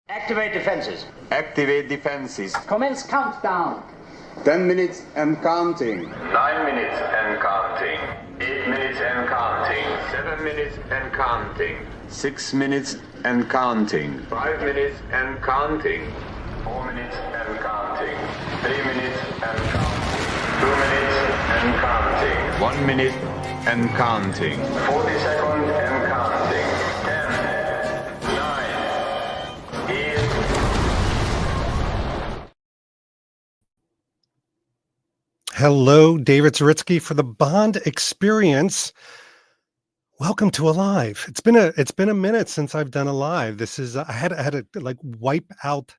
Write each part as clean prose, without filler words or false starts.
Activate defenses. Activate defenses. Commence countdown. 10 minutes and counting. 9 minutes and counting. 8 minutes and counting. 7 minutes and counting. 6 minutes and counting. 5 minutes and counting. 4 minutes and counting. 3 minutes and counting. 2 minutes and counting. 1 minute and counting. 40 seconds and counting. 10, 9, 8. Hello, David Zaritsky for the Bond Experience. Welcome to a live. It's been a minute since I've done a live. This is I had to like wipe out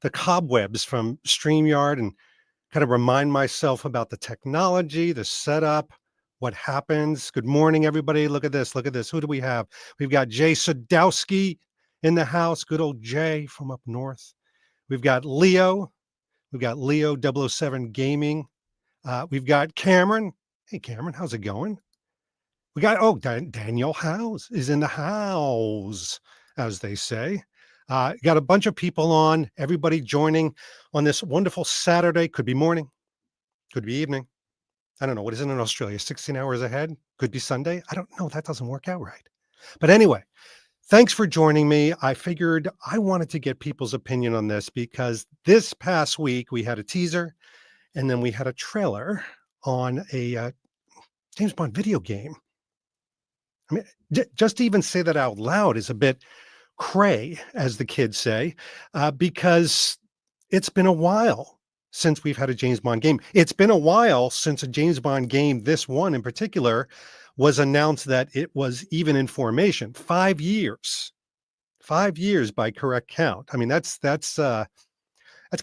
the cobwebs from StreamYard and kind of remind myself about the technology, the setup, what happens. Good morning, everybody. Look at this. Look at this. Who do we have? We've got Jay Sadowski in the house. Good old Jay from up north. We've got Leo. We've got Leo 007 Gaming. We've got Cameron. Hey, Cameron, how's it going? We got, Daniel House is in the house, as they say. Got a bunch of people on, everybody joining on this wonderful Saturday. Could be morning, could be evening. I don't know. What is it in Australia? 16 hours ahead? Could be Sunday. I don't know. That doesn't work out right. But anyway, thanks for joining me. I figured I wanted to get people's opinion on this because this past week we had a teaser and then we had a trailer on a James Bond video game. I mean, just to even say that out loud is a bit cray, as the kids say, because it's been a while since we've had a James Bond game. It's been a while since a James Bond game, this one in particular, was announced that it was even in formation. 5 years. 5 years by correct count. I mean, that's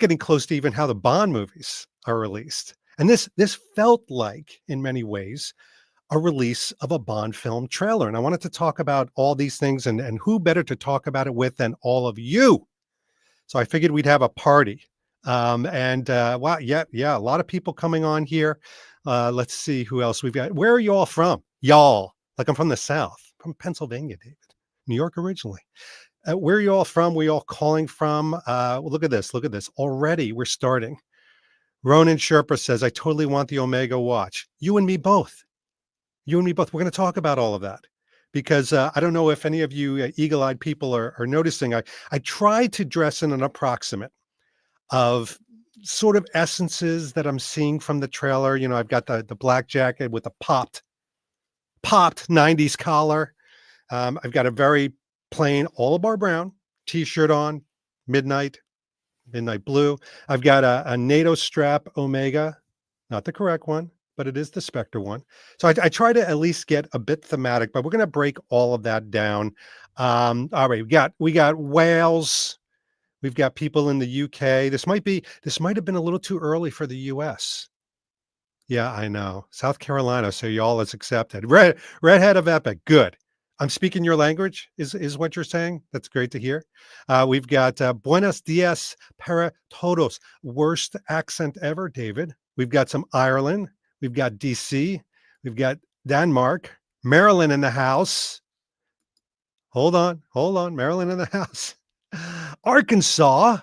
getting close to even how the Bond movies are released. And this felt like, in many ways, a release of a Bond film trailer. And I wanted to talk about all these things and who better to talk about it with than all of you. So I figured we'd have a party. Wow, yeah, a lot of people coming on here. Let's see who else we've got. Where are you all from? Y'all, like I'm from the South, from Pennsylvania, David, New York originally. Where are you all from? Where you all calling from? Well, look at this. Look at this. Already we're starting. Ronan Sherpa says, I totally want the Omega watch. You and me both. You and me both. We're going to talk about all of that because I don't know if any of you eagle-eyed people are noticing. I tried to dress in an approximate of sort of essences that I'm seeing from the trailer. You know, I've got the black jacket with a popped 90s collar. I've got a very plain all bar brown t-shirt on, midnight blue. I've got a NATO strap Omega, not the correct one, but it is the Spectre one. So I try to at least get a bit thematic, but we're going to break all of that down. All right, we got Wales. We've got people in the UK. This might have been a little too early for the US. Yeah, I know. South Carolina, so y'all is accepted. Redhead of Epic, good. I'm speaking your language, is what you're saying. That's great to hear. We've got Buenos dias para todos. Worst accent ever, David. We've got some Ireland. We've got DC. We've got Denmark. Maryland in the house. Hold on. Maryland in the house. Arkansas.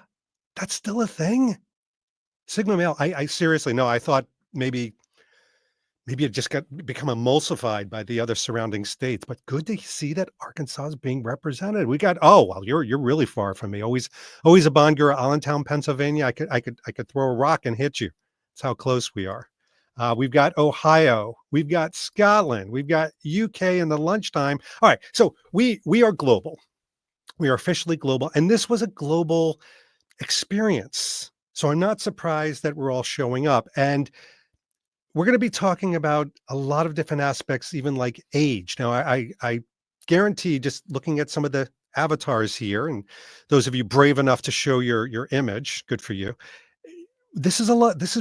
That's still a thing. Sigma male. I seriously, no, I thought maybe it just become emulsified by the other surrounding states, but good to see that Arkansas is being represented. We got, you're really far from me. Always a Bond girl, Allentown, Pennsylvania. I could throw a rock and hit you. That's how close we are. We've got Ohio, we've got Scotland, we've got UK in the lunchtime. All right, so we are global. We are officially global, and this was a global experience. So I'm not surprised that we're all showing up, and we're going to be talking about a lot of different aspects, even like age. Now, I guarantee, just looking at some of the avatars here, and those of you brave enough to show your image, good for you. This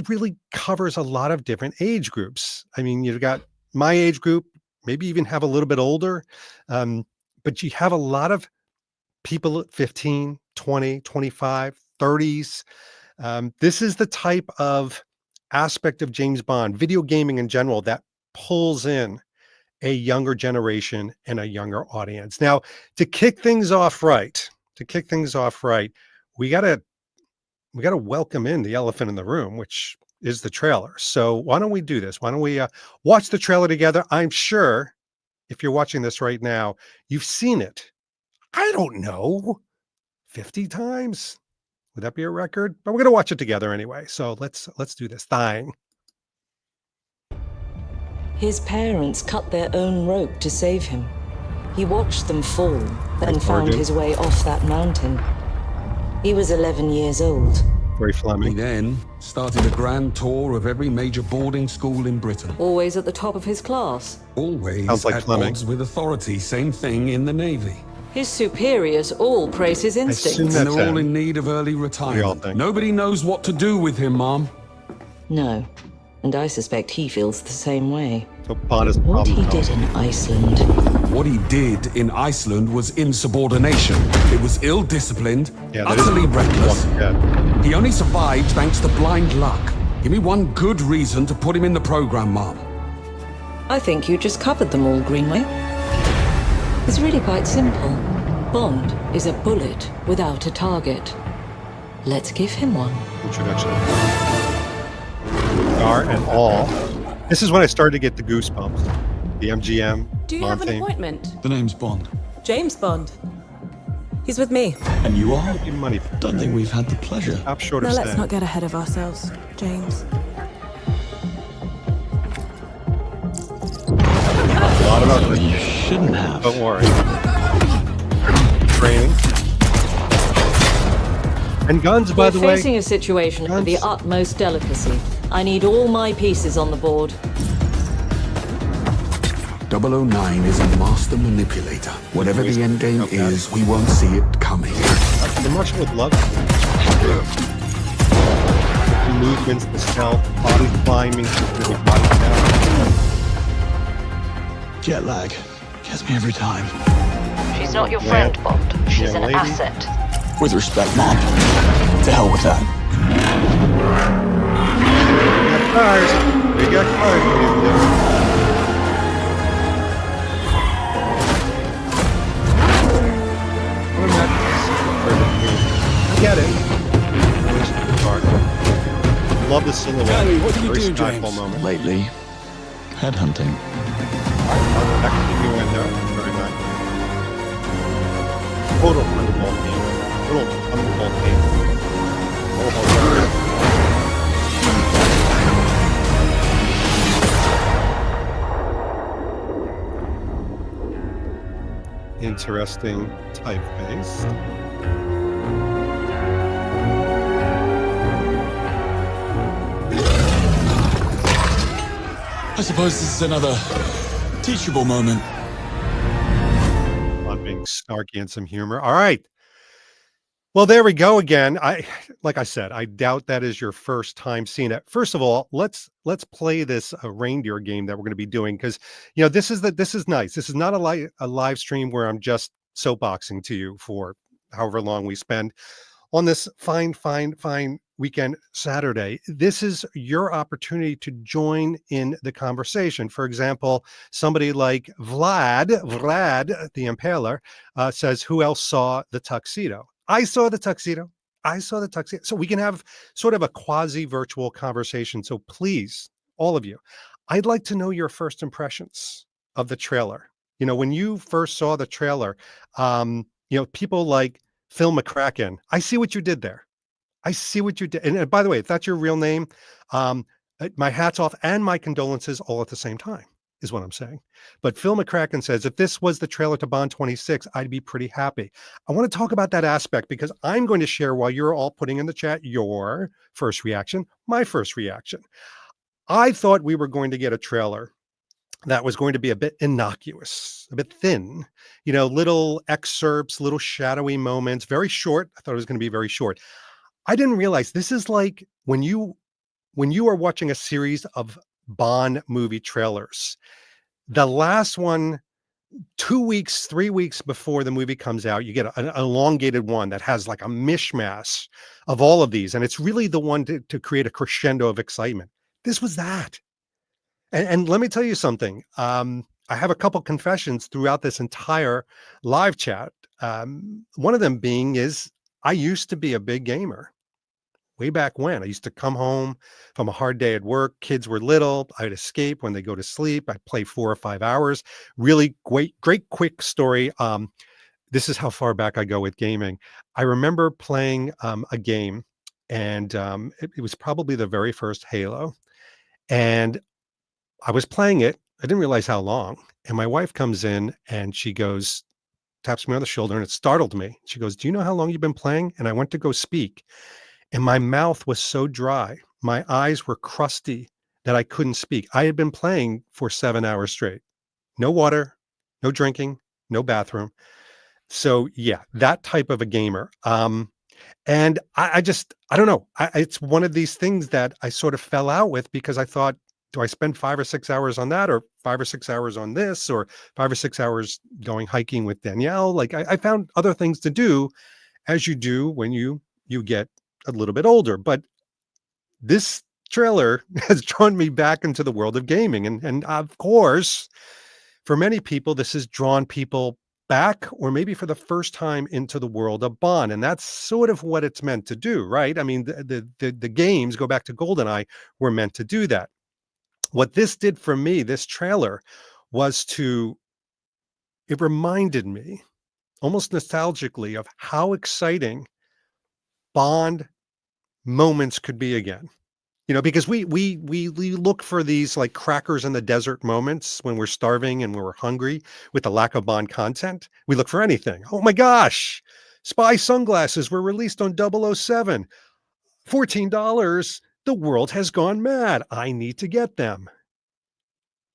really covers a lot of different age groups. I mean, you've got my age group, maybe even have a little bit older, but you have a lot of people at 15, 20, 25, 30s. This is the type of aspect of James Bond, video gaming in general, that pulls in a younger generation and a younger audience. Now, to kick things off right, to kick things off right, we gotta welcome in the elephant in the room, which is the trailer. So why don't we do this? Why don't we watch the trailer together? I'm sure if you're watching this right now, you've seen it. I don't know, 50 times. Would that be a record? But we're gonna watch it together anyway. So let's do this thing. His parents cut their own rope to save him. He watched them fall, then found his way off that mountain. He was 11 years old. Very He Fleming. then started a grand tour of every major boarding school in Britain. Always at the top of his class. Always Sounds like at Fleming. odds with authority. Same thing in the Navy. His superiors all praise his assume instincts. that- And they're all him. in need of early We all retirement. think. Nobody knows what to do with him, Mom. No, and I suspect he feels the same way. So Bond is the What problem. he did in Iceland. What he did in Iceland was insubordination. It was ill-disciplined, Yeah, that is utterly reckless. Yeah. He only survived thanks to blind luck. Give me one good reason to put him in the program, Mom. I think you just covered them all, Greenway. It's really quite simple. Bond is a bullet without a target. Let's give him one. Introduction. Star and all. This is when I started to get the goosebumps. The MGM. Do you Bond have an theme. appointment? The name's Bond. James Bond. He's with me. And you are? Give money. Don't think we've had the pleasure. Stop short Now of let's saying. not get ahead of ourselves, James. A lot about this. You shouldn't have. Don't worry. Training. And guns, by We're the way. facing a situation of the Guns. utmost delicacy. I need all my pieces on the board. 009 is a master manipulator. Whatever the end game Okay. is, we won't see it coming. The Martian would love movements, the stealth, body climbing, really body down. Jet lag. Gets me every time. She's not your friend, Bond. She's Young an lady. asset. With respect, Mom. To hell with that. We got cars. We got cars. ladies and gentlemen. What am I- Get it. Where's the car? Love the silhouette. Gary, what are you Very doing, skyfall James? moment. Lately, headhunting. That could be a window. Very nice. Total Thunderbolt team. Total Thunderbolt team. Oh, interesting typeface. I suppose this is another teachable moment. On being snarky and some humor. All right. Well, there we go again. Like I said, I doubt that is your first time seeing it. First of all, let's play this reindeer game that we're going to be doing, because this is nice. This is not a live stream where I'm just soapboxing to you for however long we spend on this fine weekend Saturday. This is your opportunity to join in the conversation. For example, somebody like Vlad the Impaler says, who else saw the tuxedo? I saw the tuxedo. So we can have sort of a quasi-virtual conversation. So please, all of you, I'd like to know your first impressions of the trailer. When you first saw the trailer, people like Phil McCracken, I see what you did there. I see what you did. And by the way, if that's your real name, my hat's off and my condolences all at the same time is what I'm saying. But Phil McCracken says, if this was the trailer to Bond 26, I'd be pretty happy. I want to talk about that aspect because I'm going to share, while you're all putting in the chat your first reaction, my first reaction. I thought we were going to get a trailer that was going to be a bit innocuous, a bit thin, little excerpts, little shadowy moments, very short. I thought it was going to be very short. I didn't realize this is like when you are watching a series of Bond movie trailers, the last one, 2 weeks, 3 weeks before the movie comes out, you get an elongated one that has like a mishmash of all of these. And it's really the one to create a crescendo of excitement. This was that. And let me tell you something. I have a couple confessions throughout this entire live chat. One of them being is I used to be a big gamer way back when. I used to come home from a hard day at work. Kids were little. I'd escape when they go to sleep. I'd play 4 or 5 hours. Really great, quick story. This is how far back I go with gaming. I remember playing a game, and it was probably the very first Halo. And I was playing it. I didn't realize how long. And my wife comes in and she goes, taps me on the shoulder, and it startled me. She goes, "Do you know how long you've been playing?" And I went to go speak, and my mouth was so dry. My eyes were crusty that I couldn't speak. I had been playing for 7 hours straight. No water, no drinking, no bathroom. So yeah, that type of a gamer. And I don't know. It's one of these things that I sort of fell out with because I thought, do I spend 5 or 6 hours on that, or 5 or 6 hours on this, or 5 or 6 hours going hiking with Danielle? Like I found other things to do, as you do when you get a little bit older. But this trailer has drawn me back into the world of gaming, and of course, for many people, this has drawn people back, or maybe for the first time, into the world of Bond, and that's sort of what it's meant to do, right? I mean, the games, go back to GoldenEye, were meant to do that. What this did for me, this trailer, was it reminded me, almost nostalgically, of how exciting Bond moments could be again. Because we look for these like crackers in the desert moments when we're starving and when we're hungry with the lack of Bond content. We look for anything. Oh my gosh, spy sunglasses were released on 007. $14. The world has gone mad. I need to get them.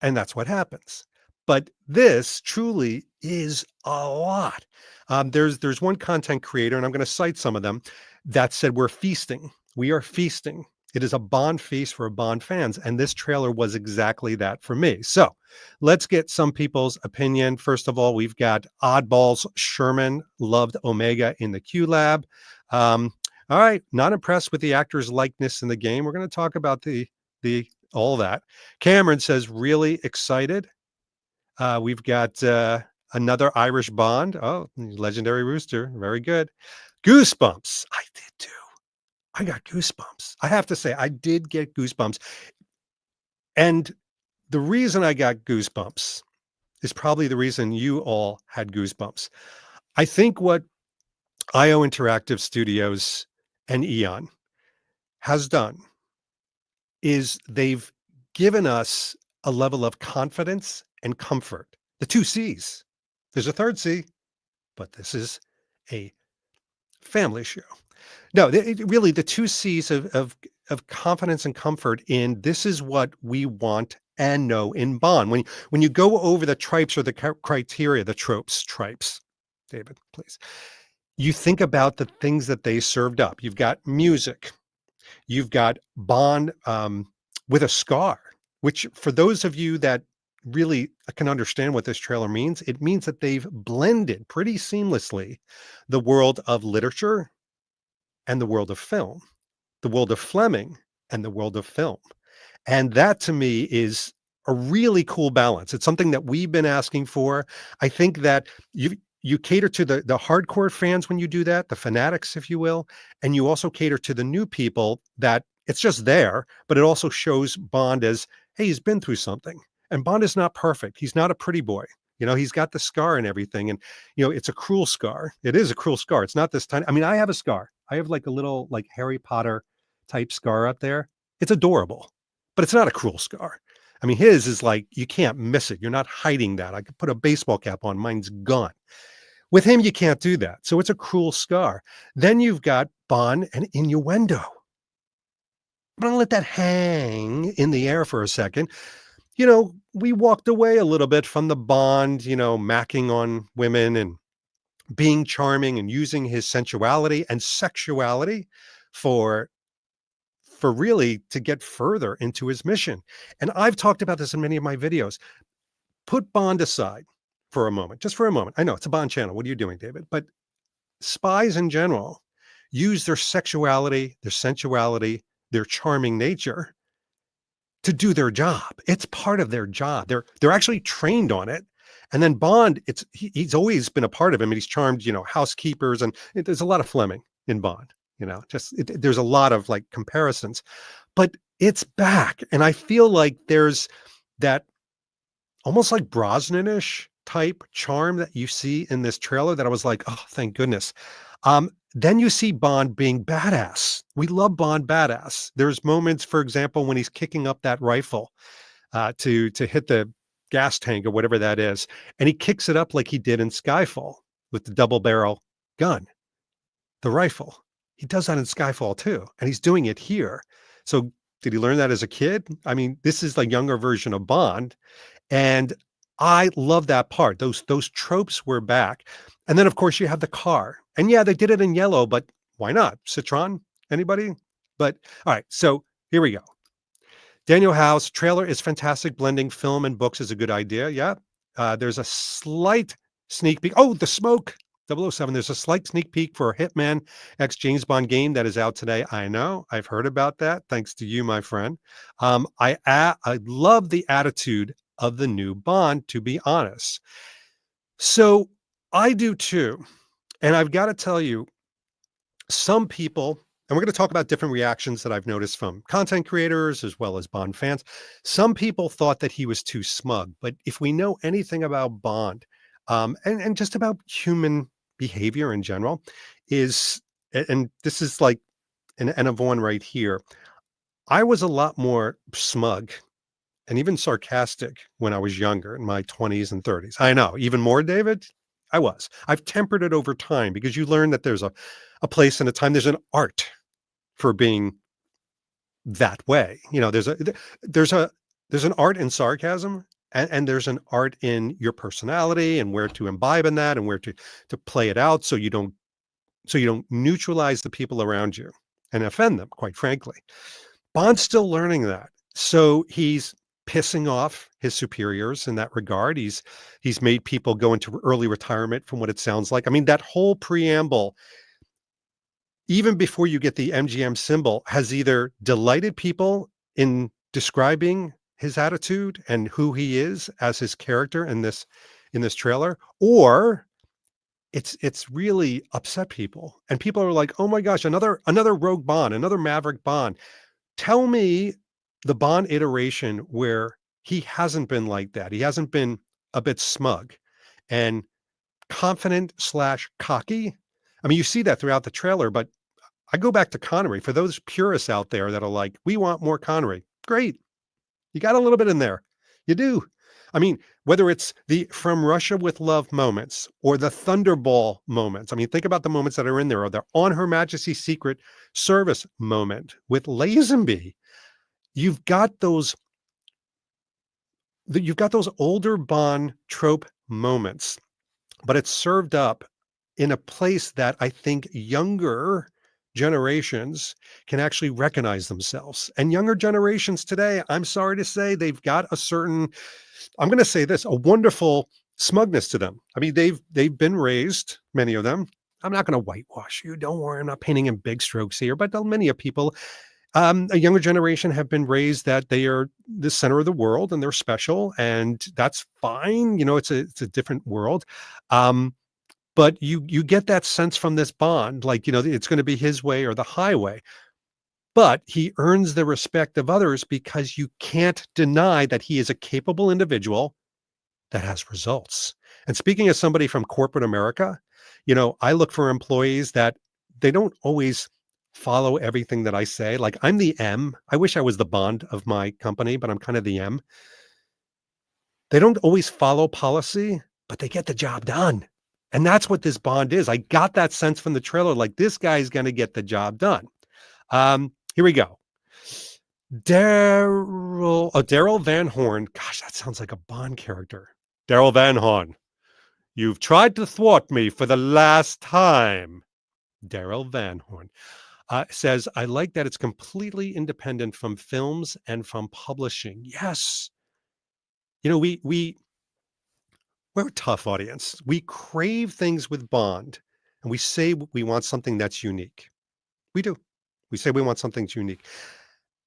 And that's what happens. But this truly is a lot. There's one content creator, and I'm going to cite some of them, that said, we're feasting. We are feasting. It is a Bond feast for Bond fans. And this trailer was exactly that for me. So let's get some people's opinion. First of all, we've got Oddballs Sherman, loved Omega in the Q Lab. All right, not impressed with the actor's likeness in the game. We're going to talk about the all that. Cameron says, really excited. We've got another Irish Bond. Oh, legendary rooster. Very good. Goosebumps. I did too. I got goosebumps. I have to say, I did get goosebumps. And the reason I got goosebumps is probably the reason you all had goosebumps. I think what IO Interactive Studios and Eon has done is they've given us a level of confidence and comfort. The 2 C's. There's a third C, but this is a family show. No, really the 2 C's of confidence and comfort in this is what we want and know in Bond. When you go over the tripes or the criteria, the tripes, David, please. You think about the things that they served up. You've got music. You've got Bond with a scar, which for those of you that really can understand what this trailer means, it means that they've blended pretty seamlessly the world of literature and the world of film, the world of Fleming and the world of film. And that to me is a really cool balance. It's something that we've been asking for. I think that you cater to the hardcore fans when you do that, the fanatics, if you will, and you also cater to the new people that it's just there, but it also shows Bond as, hey, he's been through something. And Bond is not perfect. He's not a pretty boy. He's got the scar and everything. And, it's a cruel scar. It is a cruel scar. It's not this tiny. I mean, I have a scar. I have like a little like Harry Potter type scar up there. It's adorable, but it's not a cruel scar. I mean, his is like, you can't miss it. You're not hiding that. I could put a baseball cap on. Mine's gone. With him, you can't do that. So it's a cruel scar. Then you've got Bond and innuendo. I'm going to let that hang in the air for a second. We walked away a little bit from the Bond, macking on women and being charming and using his sensuality and sexuality for really to get further into his mission. And I've talked about this in many of my videos. Put Bond aside for a moment, just for a moment. I know it's a Bond channel. What are you doing, David? But spies in general use their sexuality, their sensuality, their charming nature to do their job. It's part of their job. They're actually trained on it. And then Bond, he's always been a part of him, and he's charmed, housekeepers, and there's a lot of Fleming in Bond. There's a lot of like comparisons, but it's back, and I feel like there's that almost like Brosnan-ish type charm that you see in this trailer that I was like, oh, thank goodness. Then you see Bond being badass. We love Bond badass. There's moments, for example, when he's kicking up that rifle to hit the gas tank or whatever that is, and he kicks it up like he did in Skyfall with the double barrel gun, the rifle. He does that in Skyfall too, and he's doing it here. So did he learn that as a kid? I mean, this is the younger version of Bond, and I love that part. Those tropes were back. And then of course you have the car. And yeah, they did it in yellow, but why not? Citron? Anybody? But all right, so here we go. Daniel House, trailer is fantastic. Blending film and books is a good idea. Yeah. There's a slight sneak peek. Oh, the smoke. 007. There's a slight sneak peek for a Hitman X James Bond game that is out today. I know. I've heard about that. Thanks to you, my friend. I love the attitude of the new Bond, to be honest. So I do too. And I've got to tell you, some people, and we're going to talk about different reactions that I've noticed from content creators as well as Bond fans. Some people thought that he was too smug, but if we know anything about Bond, and just about human behavior in general, and this is like an N of one right here. I was a lot more smug and even sarcastic when I was younger, in my 20s and 30s. I know, even more, David? I was. I've tempered it over time because you learn that there's a place and a time. There's an art for being that way. There's an art in sarcasm, and there's an art in your personality and where to imbibe in that and where to play it out so you don't neutralize the people around you and offend them, quite frankly. Bond's still learning that. So he's pissing off his superiors in that regard. He's made people go into early retirement from what it sounds like. I mean, that whole preamble, even before you get the MGM symbol, has either delighted people in describing his attitude and who he is as his character in this trailer, or it's really upset people. And people are like, oh my gosh, another rogue Bond, another Maverick Bond. Tell me the Bond iteration where he hasn't been like that. He hasn't been a bit smug and confident / cocky. I mean, you see that throughout the trailer, but I go back to Connery. For those purists out there that are like, we want more Connery. Great. You got a little bit in there. You do. I mean, whether it's the From Russia with Love moments or the Thunderball moments. I mean, think about the moments that are in there, or the On Her Majesty's Secret Service moment with Lazenby. You've got those older Bond trope moments, but it's served up in a place that I think younger generations can actually recognize themselves. And younger generations today, I'm sorry to say, they've got a certain, I'm going to say this, a wonderful smugness to them. I mean, they've been raised, many of them. I'm not going to whitewash you. Don't worry. I'm not painting in big strokes here, but many of people, a younger generation, have been raised that they are the center of the world and they're special, and that's fine. It's a different world. But you get that sense from this Bond, like, it's going to be his way or the highway. But he earns the respect of others because you can't deny that he is a capable individual that has results. And speaking as somebody from corporate America, I look for employees that they don't always follow everything that I say. Like, I'm the M. I wish I was the Bond of my company, but I'm kind of the M. They don't always follow policy, but they get the job done. And that's what this Bond is. I got that sense from the trailer, like, this guy's going to get the job done. Here we go. Daryl Van Horn. Gosh, that sounds like a Bond character. Daryl Van Horn. You've tried to thwart me for the last time. Daryl Van Horn says, I like that it's completely independent from films and from publishing. Yes. We're a tough audience. We crave things with Bond, and we say we want something that's unique. We do. We say we want something that's unique.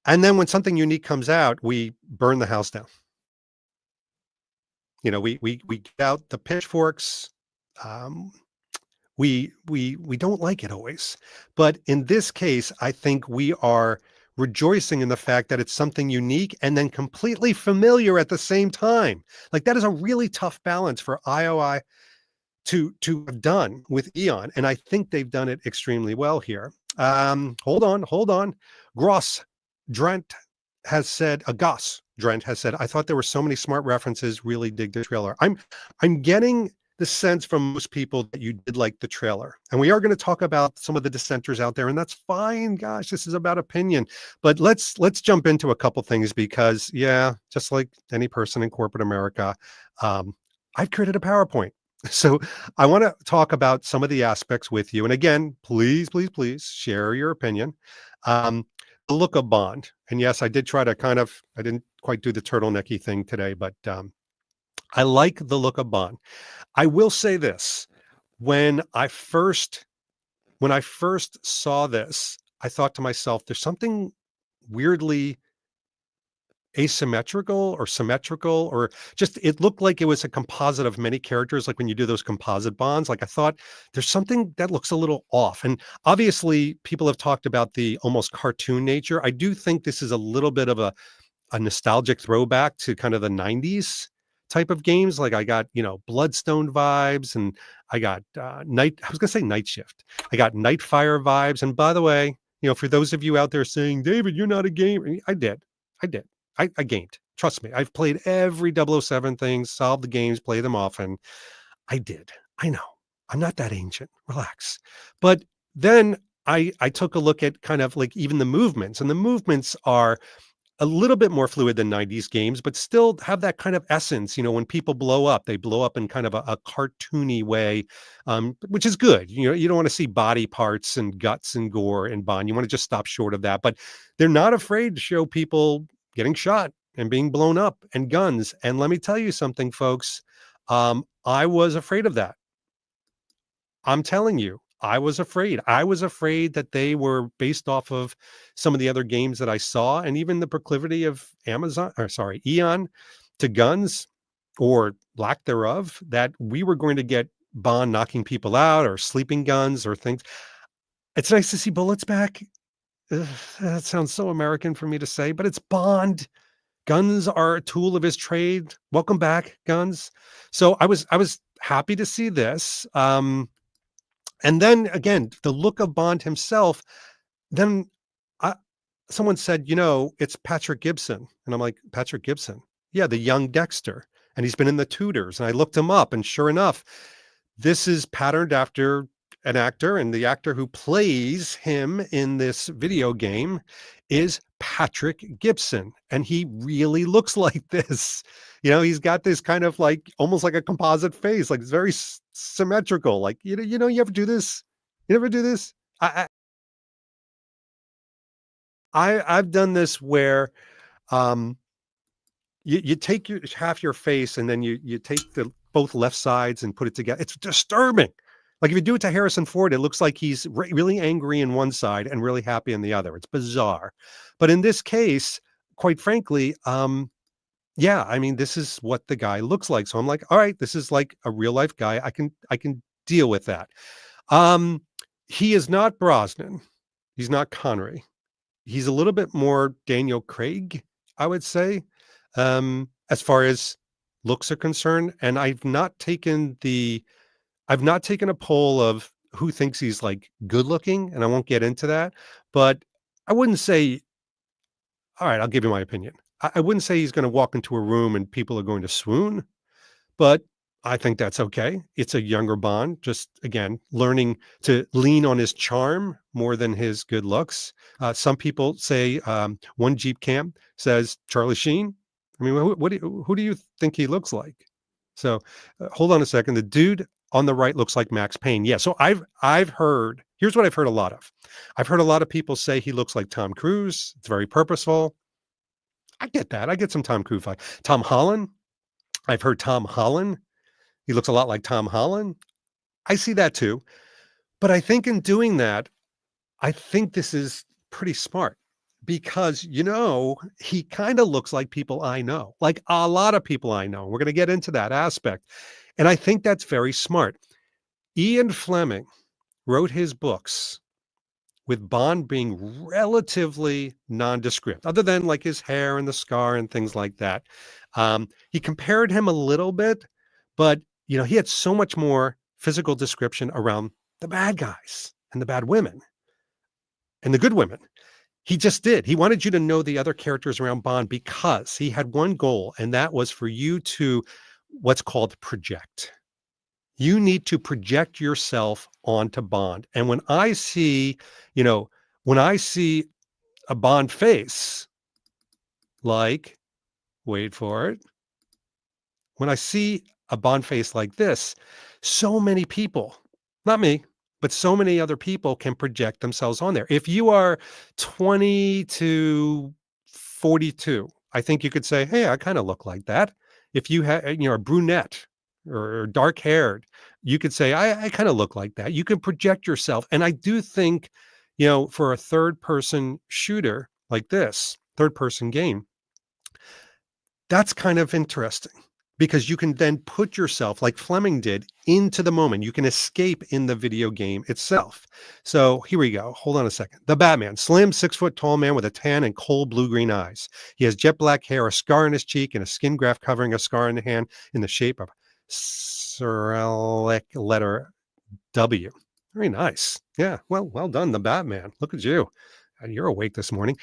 And then when something unique comes out, we burn the house down. We get out the pitchforks. Um, we don't like it always, but in this case, I think we are rejoicing in the fact that it's something unique and then completely familiar at the same time. Like that is a really tough balance for IOI to have done with Eon, and I think they've done it extremely well here. Hold on. Gross Drent has said, Gus Drent has said, I thought there were so many smart references. Really dig the trailer. I'm getting the sense from most people that you did like the trailer, and we are going to talk about some of the dissenters out there, and that's fine. Gosh, this is about opinion, but let's jump into a couple things because, yeah, just like any person in corporate America, I've created a PowerPoint. So I want to talk about some of the aspects with you. And again, please share your opinion. The look of Bond. And yes, I did try to I didn't quite do the turtlenecky thing today, but I like the look of Bond. I will say this. When I first saw this, I thought to myself, there's something weirdly asymmetrical or symmetrical, or just it looked like it was a composite of many characters, like when you do those composite bonds. Like I thought there's something that looks a little off, and obviously people have talked about the almost cartoon nature. I do think this is a little bit of a nostalgic throwback to kind of the 90s type of games. Like I got, Bloodstone vibes, and I got I was gonna say Night Shift. I got Nightfire vibes. And by the way, for those of you out there saying, David, you're not a gamer, I did. I gamed. Trust me. I've played every 007 thing, solved the games, play them often. I did. I know. I'm not that ancient. Relax. But then I took a look at kind of like even the movements, and the movements are a little bit more fluid than 90s games, but still have that kind of essence. When people blow up, they blow up in kind of a cartoony way, which is good. You don't want to see body parts and guts and gore in Bond. You want to just stop short of that. But they're not afraid to show people getting shot and being blown up and guns. And let me tell you something, folks. I was afraid of that. I'm telling you, I was afraid. I was afraid that they were based off of some of the other games that I saw, and even the proclivity of Eon to guns or lack thereof, that we were going to get Bond knocking people out or sleeping guns or things. It's nice to see bullets back. Ugh, that sounds so American for me to say, but it's Bond. Guns are a tool of his trade. Welcome back, guns. So I was happy to see this. And then again, the look of Bond himself, then someone said, it's Patrick Gibson. And I'm like, Patrick Gibson? Yeah, the young Dexter. And he's been in the Tudors. And I looked him up, and sure enough, this is patterned after an actor, and the actor who plays him in this video game is Patrick Gibson. And he really looks like this. He's got this kind of like almost like a composite face, like it's very symmetrical. Like, you ever do this? You ever do this? I've done this where you take half your face, and then you take the both left sides and put it together. It's disturbing. Like if you do it to Harrison Ford, it looks like he's really angry in one side and really happy in the other. It's bizarre. But in this case, quite frankly, yeah, I mean, this is what the guy looks like. So I'm like, all right, this is like a real life guy. I can deal with that. He is not Brosnan. He's not Connery. He's a little bit more Daniel Craig, I would say, as far as looks are concerned. And I've not taken a poll of who thinks he's like good looking, and I won't get into that, but I wouldn't say, all right, I'll give you my opinion. I wouldn't say he's going to walk into a room and people are going to swoon, but I think that's okay. It's a younger Bond, just again, learning to lean on his charm more than his good looks. Some people say, one Jeep Cam says Charlie Sheen. I mean, who do you think he looks like? So hold on a second. The dude on the right looks like Max Payne. Yeah. So I've heard, here's what I've heard a lot of. I've heard a lot of people say he looks like Tom Cruise. It's very purposeful. I get that. I get some Tom Cruise vibe. Tom Holland. I've heard Tom Holland. He looks a lot like Tom Holland. I see that too. But I think in doing that, I think this is pretty smart. because, he kind of looks like people I know, like a lot of people I know. We're going to get into that aspect. And I think that's very smart. Ian Fleming wrote his books with Bond being relatively nondescript, other than like his hair and the scar and things like that. He compared him a little bit, but he had so much more physical description around the bad guys and the bad women and the good women. He just did. He wanted you to know the other characters around Bond because he had one goal, and that was for you to what's called project. You need to project yourself onto Bond. And you know, when I see a Bond face, like, wait for it, when I see a Bond face like this, so many people, not me, but so many other people can project themselves on there. If you are 20 to 42, I think you could say, hey, I kind of look like that. If you have, a brunette or dark haired, you could say, I kind of look like that. You can project yourself. And I do think, for a third person shooter like this, third person game, that's kind of interesting because you can then put yourself, like Fleming did, into the moment. You can escape in the video game itself. So here we go. Hold on a second. The Batman, slim, 6-foot tall man with a tan and cold blue-green eyes. He has jet black hair, a scar on his cheek, and a skin graft covering a scar in the hand in the shape of Cyrillic letter W. Very nice. Yeah. Well done, the Batman. Look at you. You're awake this morning.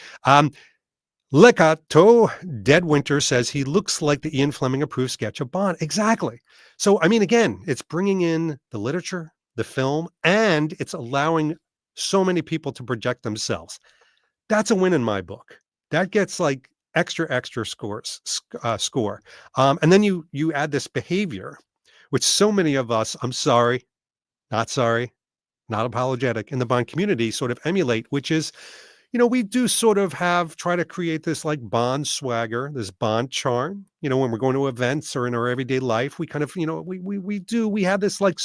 Legato Dead Winter says he looks like the Ian Fleming approved sketch of Bond. Exactly. So, again, it's bringing in the literature, the film, and it's allowing so many people to project themselves. That's a win in my book. That gets like extra score. And then you add this behavior, which so many of us, I'm sorry, not apologetic, in the Bond community sort of emulate, which is, we do sort of try to create this like Bond swagger, this Bond charm, when we're going to events or in our everyday life, we kind of, we have this like,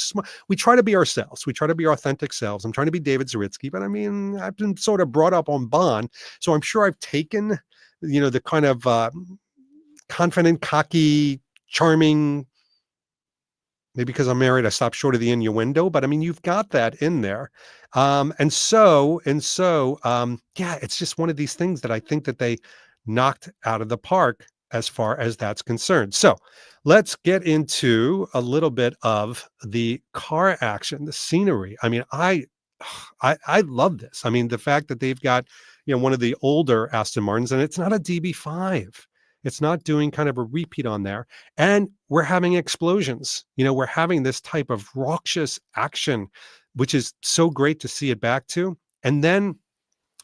we try to be ourselves. We try to be our authentic selves. I'm trying to be David Zaritsky, but I've been sort of brought up on Bond. So I'm sure I've taken, the kind of confident, cocky, charming, maybe because I'm married, I stopped short of the innuendo, but you've got that in there. And so, yeah, it's just one of these things that I think that they knocked out of the park as far as that's concerned. So let's get into a little bit of the car action, the scenery. I love this. The fact that they've got, one of the older Aston Martins, and it's not a DB5. It's not doing kind of a repeat on there. And we're having explosions. We're having this type of raucous action, which is so great to see it back to. And then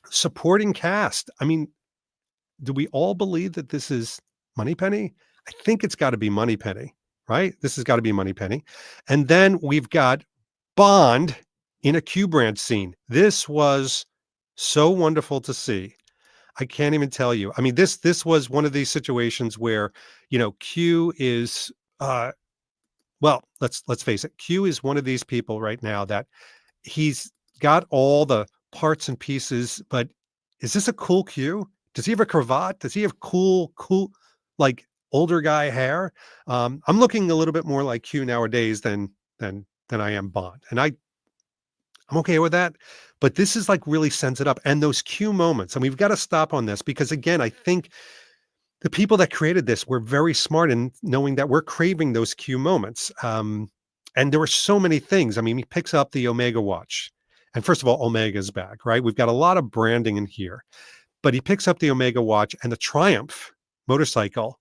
supporting cast. Do we all believe that this is Moneypenny? I think it's got to be Moneypenny, right? This has got to be Moneypenny. And then we've got Bond in a Q branch scene. This was so wonderful to see. I can't even tell you. This was one of these situations where, Q is well, let's face it. Q is one of these people right now that he's got all the parts and pieces, but is this a cool Q? Does he have a cravat? Does he have cool, like older guy hair? I'm looking a little bit more like Q nowadays than I am Bond. And I'm okay with that. But this is like really sends it up. And those Q moments, and we've got to stop on this because, again, I think the people that created this were very smart in knowing that we're craving those Q moments. And there were so many things. He picks up the Omega watch. And first of all, Omega's back, right? We've got a lot of branding in here. But he picks up the Omega watch, and the Triumph motorcycle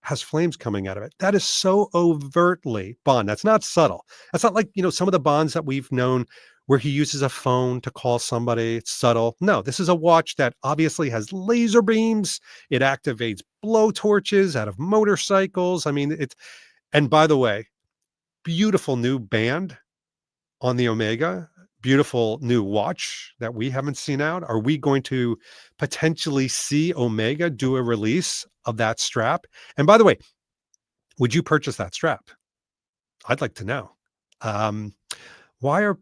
has flames coming out of it. That is so overtly Bond. That's not subtle. That's not like, some of the Bonds that we've known where he uses a phone to call somebody. It's subtle. No, this is a watch that obviously has laser beams. It activates blow torches out of motorcycles. And by the way, beautiful new band on the Omega, beautiful new watch that we haven't seen out. Are we going to potentially see Omega do a release of that strap? And by the way, would you purchase that strap? I'd like to know. Why are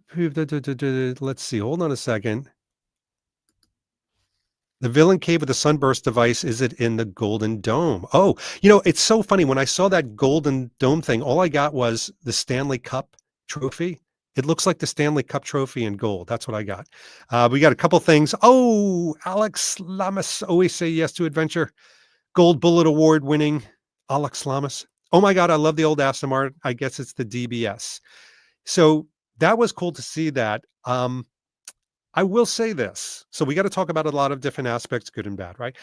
let's see, hold on a second. The villain cave with the sunburst device, is it in the Golden Dome? Oh, it's so funny. When I saw that Golden Dome thing, all I got was the Stanley Cup trophy. It looks like the Stanley Cup trophy in gold. That's what I got. We got a couple things. Oh, Alex Lamas, always say yes to adventure. Gold Bullet Award winning Alex Lamas. Oh my God, I love the old Aston Martin. I guess it's the DBS. So that was cool to see that. I will say this. So we got to talk about a lot of different aspects, good and bad, right?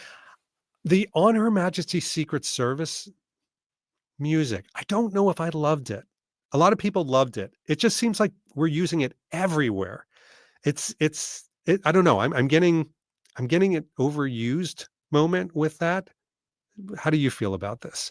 The On Her Majesty's Secret Service music, I don't know if I loved it. A lot of people loved it. It just seems like we're using it everywhere. I don't know. I'm getting an overused moment with that. How do you feel about this?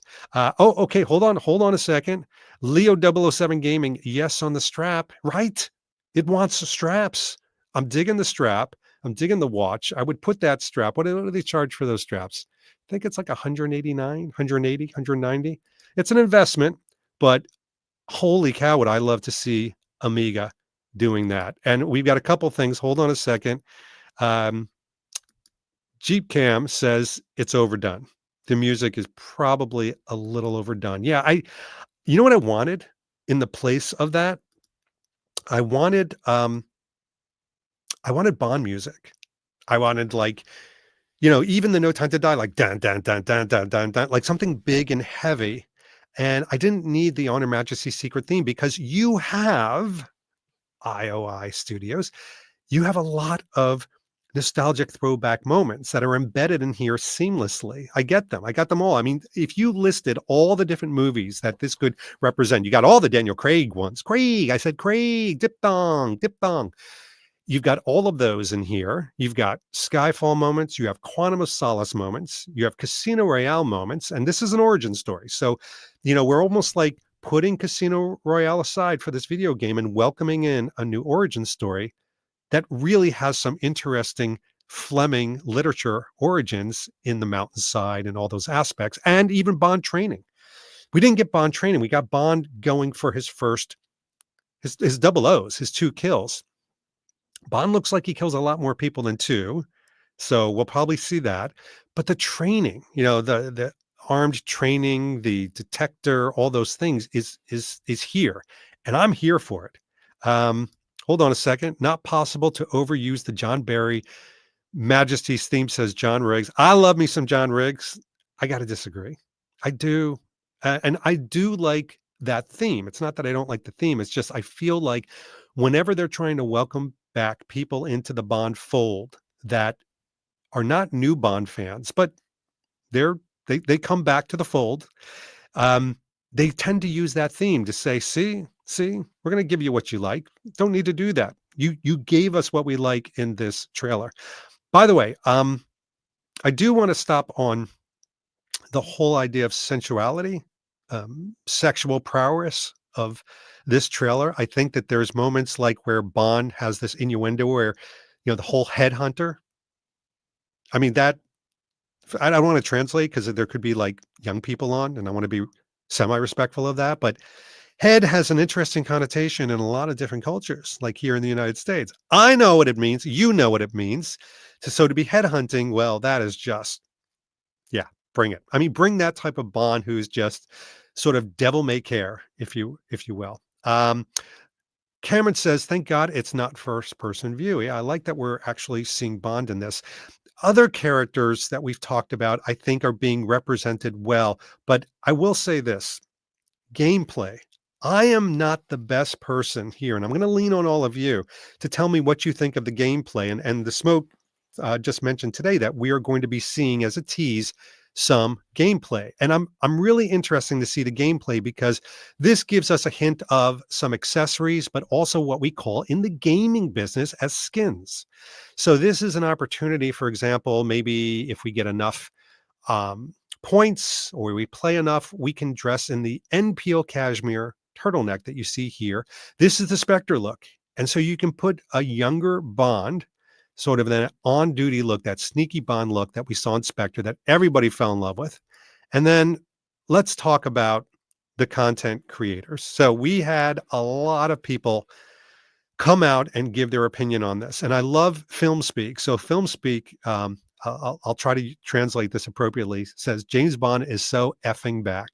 Okay. Hold on a second. Leo 007 Gaming. Yes, on the strap, right? It wants the straps. I'm digging the strap. I'm digging the watch. I would put that strap. What do they charge for those straps? I think it's like 189, 180, 190. It's an investment, but holy cow, would I love to see Amiga doing that. And we've got a couple things. Hold on a second. Jeep Cam says it's overdone. The music is probably a little overdone. Yeah, you know what I wanted in the place of that? I wanted Bond music. I wanted even the No Time to Die, like dun dun dun dun dun dun dun, like something big and heavy. And I didn't need the On Her Majesty's Secret theme because you have IOI Studios. You have a lot of nostalgic throwback moments that are embedded in here seamlessly. I get them. I got them all. I mean, if you listed all the different movies that this could represent, you got all the Daniel Craig ones. Craig, I said Craig, dip dong, dip dong. You've got all of those in here. You've got Skyfall moments. You have Quantum of Solace moments. You have Casino Royale moments. And this is an origin story. So, we're almost like putting Casino Royale aside for this video game and welcoming in a new origin story that really has some interesting Fleming literature origins in the mountainside and all those aspects, and even Bond training. We didn't get Bond training. We got Bond going for his double O's, his 2 kills. Bond looks like he kills a lot more people than 2. So we'll probably see that. But the training, the armed training, the detector, all those things is here. And I'm here for it. Hold on a second. Not possible to overuse the John Barry Majesty's theme, says John Riggs. I love me some John Riggs. I got to disagree. I do. And I do like that theme. It's not that I don't like the theme. It's just I feel like whenever they're trying to welcome back people into the Bond fold that are not new Bond fans, but they come back to the fold. They tend to use that theme to say, see, we're going to give you what you like. Don't need to do that. You gave us what we like in this trailer. By the way, I do want to stop on the whole idea of sensuality, sexual prowess of this trailer. I think that there's moments like where Bond has this innuendo where, the whole headhunter. I mean, that I don't want to translate because there could be like young people on, and I want to be semi-respectful of that. But head has an interesting connotation in a lot of different cultures, like here in the United States. I know what it means. You know what it means. So to be headhunting, well, that is just, yeah, bring it. I mean, bring that type of Bond who's just sort of devil may care, if you will. Cameron says, thank God it's not first person view. Yeah, I like that we're actually seeing Bond in this. Other characters that we've talked about, I think, are being represented well. But I will say this, gameplay. I am not the best person here, and I'm going to lean on all of you to tell me what you think of the gameplay. And the Smoke just mentioned today that we are going to be seeing as a tease some gameplay. And I'm really interested to see the gameplay because this gives us a hint of some accessories, but also what we call in the gaming business as skins. So this is an opportunity, for example, maybe if we get enough points or we play enough, we can dress in the NPL cashmere turtleneck that you see here. This is the Spectre look. And so you can put a younger Bond, sort of an on-duty look, that sneaky Bond look that we saw in Spectre that everybody fell in love with. And then let's talk about the content creators. So we had a lot of people come out and give their opinion on this. And I love FilmSpeak. So FilmSpeak, I'll try to translate this appropriately, says James Bond is so effing back.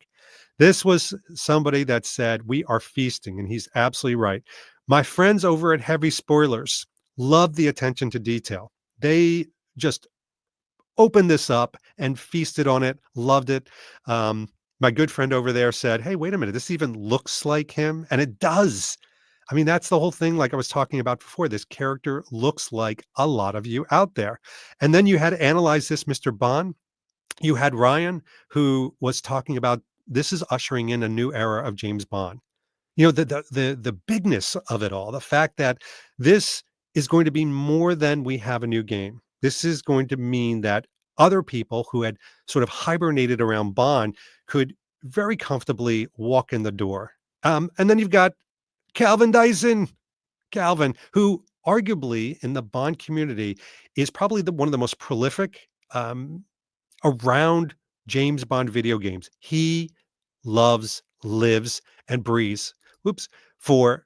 This was somebody that said, we are feasting, and he's absolutely right. My friends over at Heavy Spoilers love the attention to detail. They just opened this up and feasted on it, loved it. My good friend over there said, hey, wait a minute, this even looks like him. And it does. I mean, that's the whole thing, like I was talking about before. This character looks like a lot of you out there. And then you had to analyze this, Mr. Bond. You had Ryan, who was talking about this is ushering in a new era of James Bond. You know, the bigness of it all, the fact that this is going to be more than we have a new game. This is going to mean that other people who had sort of hibernated around Bond could very comfortably walk in the door. And then you've got Calvin Dyson, Calvin, who arguably in the Bond community is probably one of the most prolific around James Bond video games. He loves, lives, and breathes, for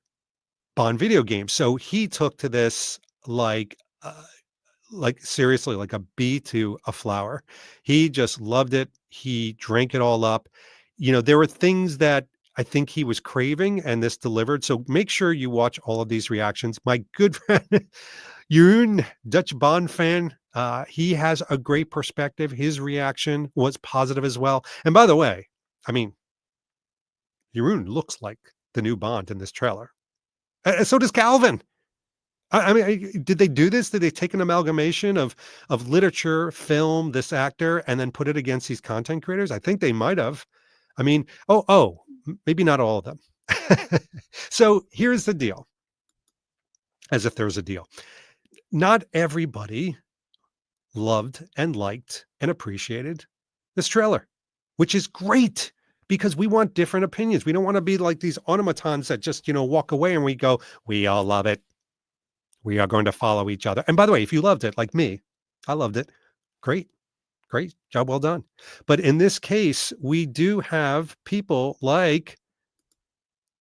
Bond video games. So he took to this like seriously, like a bee to a flower. He just loved it. He drank it all up. You know, there were things that I think he was craving, and this delivered. So make sure you watch all of these reactions. My good friend, Jeroen, Dutch Bond fan, he has a great perspective. His reaction was positive as well. And by the way, I mean, Jeroen looks like the new Bond in this trailer. And so does Calvin. I mean, did they do this? Did they take an amalgamation of literature, film, this actor, and then put it against these content creators? I think they might have. I mean, maybe not all of them. So here's the deal. As if there's a deal. Not everybody loved and liked and appreciated this trailer, which is great because we want different opinions. We don't want to be like these automatons that just, walk away and we go, we all love it. We are going to follow each other. And by the way, if you loved it like me, I loved it. Great job. Well done. But in this case, we do have people like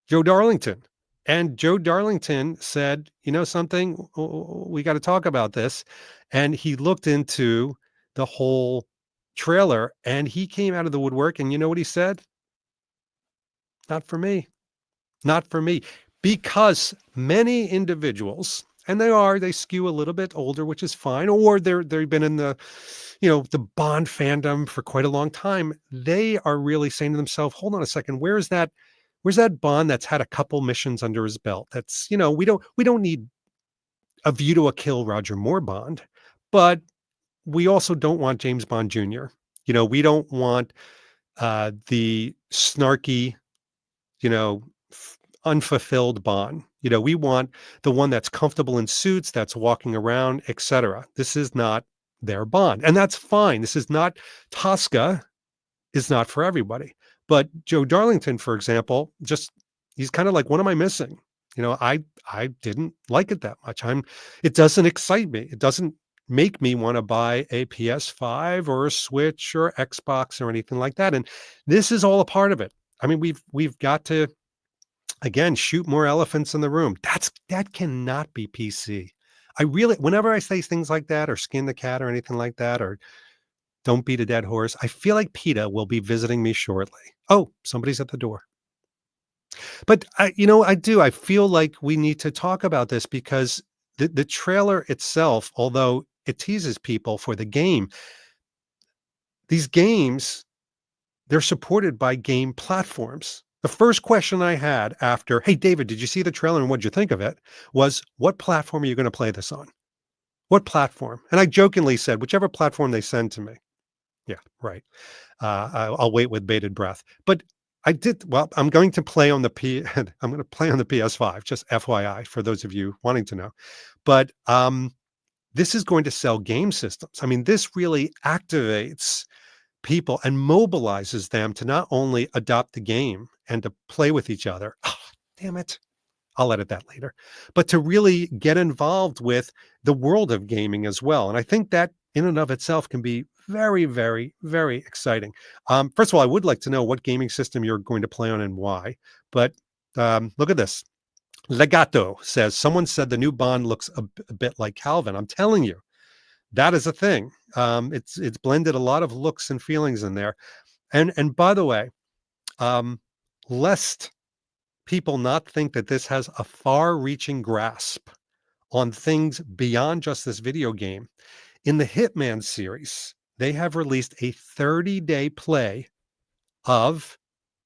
Joe Darlington. And Joe Darlington said, something, we got to talk about this. And he looked into the whole trailer and he came out of the woodwork. And you know what he said? Not for me. Not for me. Because many individuals, and they skew a little bit older, which is fine, or they've been in the, the Bond fandom for quite a long time. They are really saying to themselves, hold on a second, where's that Bond that's had a couple missions under his belt? That's, we don't need a View to a Kill Roger Moore Bond, but we also don't want James Bond Jr. We don't want the snarky, unfulfilled Bond. We want the one that's comfortable in suits, that's walking around, etc. This is not their Bond, and that's fine. This is not Tosca. Is not for everybody. But Joe Darlington, for example, he's kind of like, what am I missing? I didn't like it that much. It doesn't excite me. It doesn't make me want to buy a PS5 or a Switch or Xbox or anything like that. And this is all a part of it. I mean, we've got to, again, shoot more elephants in the room. That cannot be PC. Whenever I say things like that, or skin the cat or anything like that, or don't beat a dead horse, I feel like PETA will be visiting me shortly. Oh, somebody's at the door. But I feel like we need to talk about this because the trailer itself, although it teases people for the game, these games, they're supported by game platforms. The first question I had after, hey, David, did you see the trailer and what'd you think of it? Was, what platform are you going to play this on? What platform? And I jokingly said, whichever platform they send to me. Yeah, right. I'll wait with bated breath. But I'm going to play on the I'm going to play on the PS5, just FYI, for those of you wanting to know. But this is going to sell game systems. I mean, this really activates people and mobilizes them to not only adopt the game and to play with each other. Oh, damn it. I'll edit that later. But to really get involved with the world of gaming as well. And I think that in and of itself can be very, very, very exciting. First of all, I would like to know what gaming system you're going to play on and why. But look at this. Legato says, someone said the new Bond looks a bit like Calvin. I'm telling you, that is a thing. It's blended a lot of looks and feelings in there. And by the way, um, lest people not think that this has a far-reaching grasp on things beyond just this video game, in the Hitman series, they have released a 30-day play of,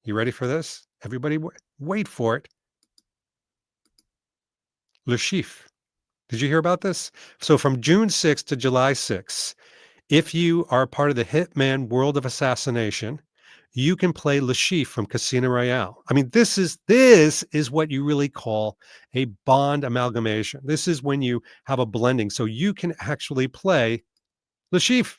you ready for this? Everybody wait for it. Le Chiffre. Did you hear about this? So from June 6th to July 6th, if you are part of the Hitman World of Assassination, you can play Le Chiffre from Casino Royale. I mean, this is what you really call a Bond amalgamation. This is when you have a blending. So you can actually play Le Chiffre.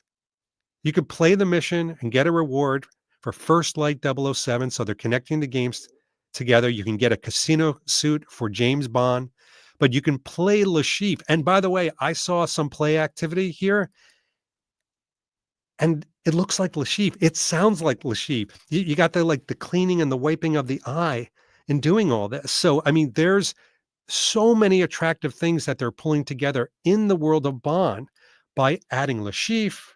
You could play the mission and get a reward for First Light 007. So they're connecting the games together. You can get a casino suit for James Bond, but you can play Le Chiffre. And by the way, I saw some play activity here, and it looks like Le Chiffre. It sounds like Le Chiffre. You got the like the cleaning and the wiping of the eye in doing all this. So I mean, there's so many attractive things that they're pulling together in the world of Bond by adding Le Chiffre,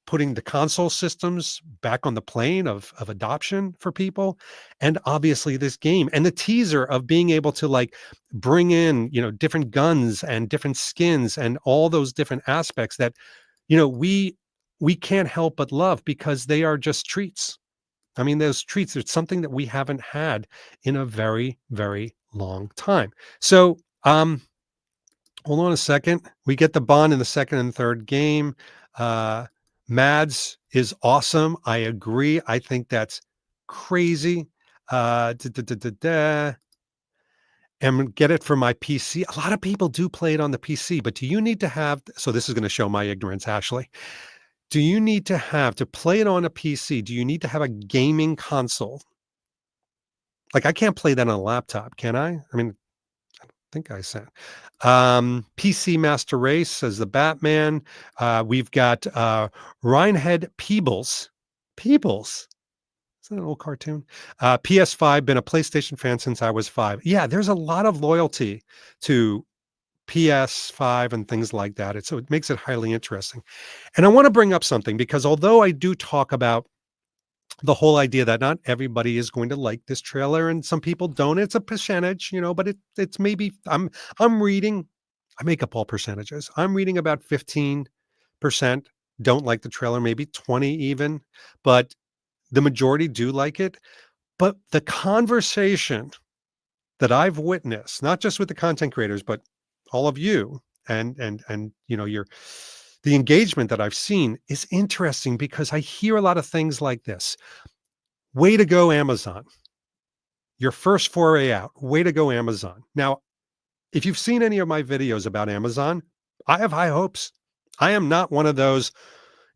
putting the console systems back on the plane of adoption for people, and obviously this game and the teaser of being able to like bring in, you know, different guns and different skins and all those different aspects that, you know, we can't help but love because they are just treats. I mean, those treats, it's something that we haven't had in a very, very long time. So, hold on a second. We get the Bond in the second and third game. Mads is awesome. I agree. I think that's crazy. And get it for my PC. A lot of people do play it on the PC, but do you need to have, so this is going to show my ignorance, Ashley. Do you need to play it on a PC? Do you need to have a gaming console? Like I can't play that on a laptop, can I? I mean, I think I said. PC Master Race as the Batman. We've got Reinhead Peebles. Peebles. Is that an old cartoon? PS5, been a PlayStation fan since I was 5. Yeah, there's a lot of loyalty to PS5 and things like that. So it makes it highly interesting. And I want to bring up something because although I do talk about the whole idea that not everybody is going to like this trailer and some people don't, it's a percentage, you know, but it's maybe I'm reading, I make up all percentages. I'm reading about 15% don't like the trailer, maybe 20 even, but the majority do like it. But the conversation that I've witnessed, not just with the content creators, but all of you and you know, the engagement that I've seen is interesting because I hear a lot of things like this. Way to go, Amazon. Your first foray out. Way to go, Amazon. Now, if you've seen any of my videos about Amazon, I have high hopes. I am not one of those,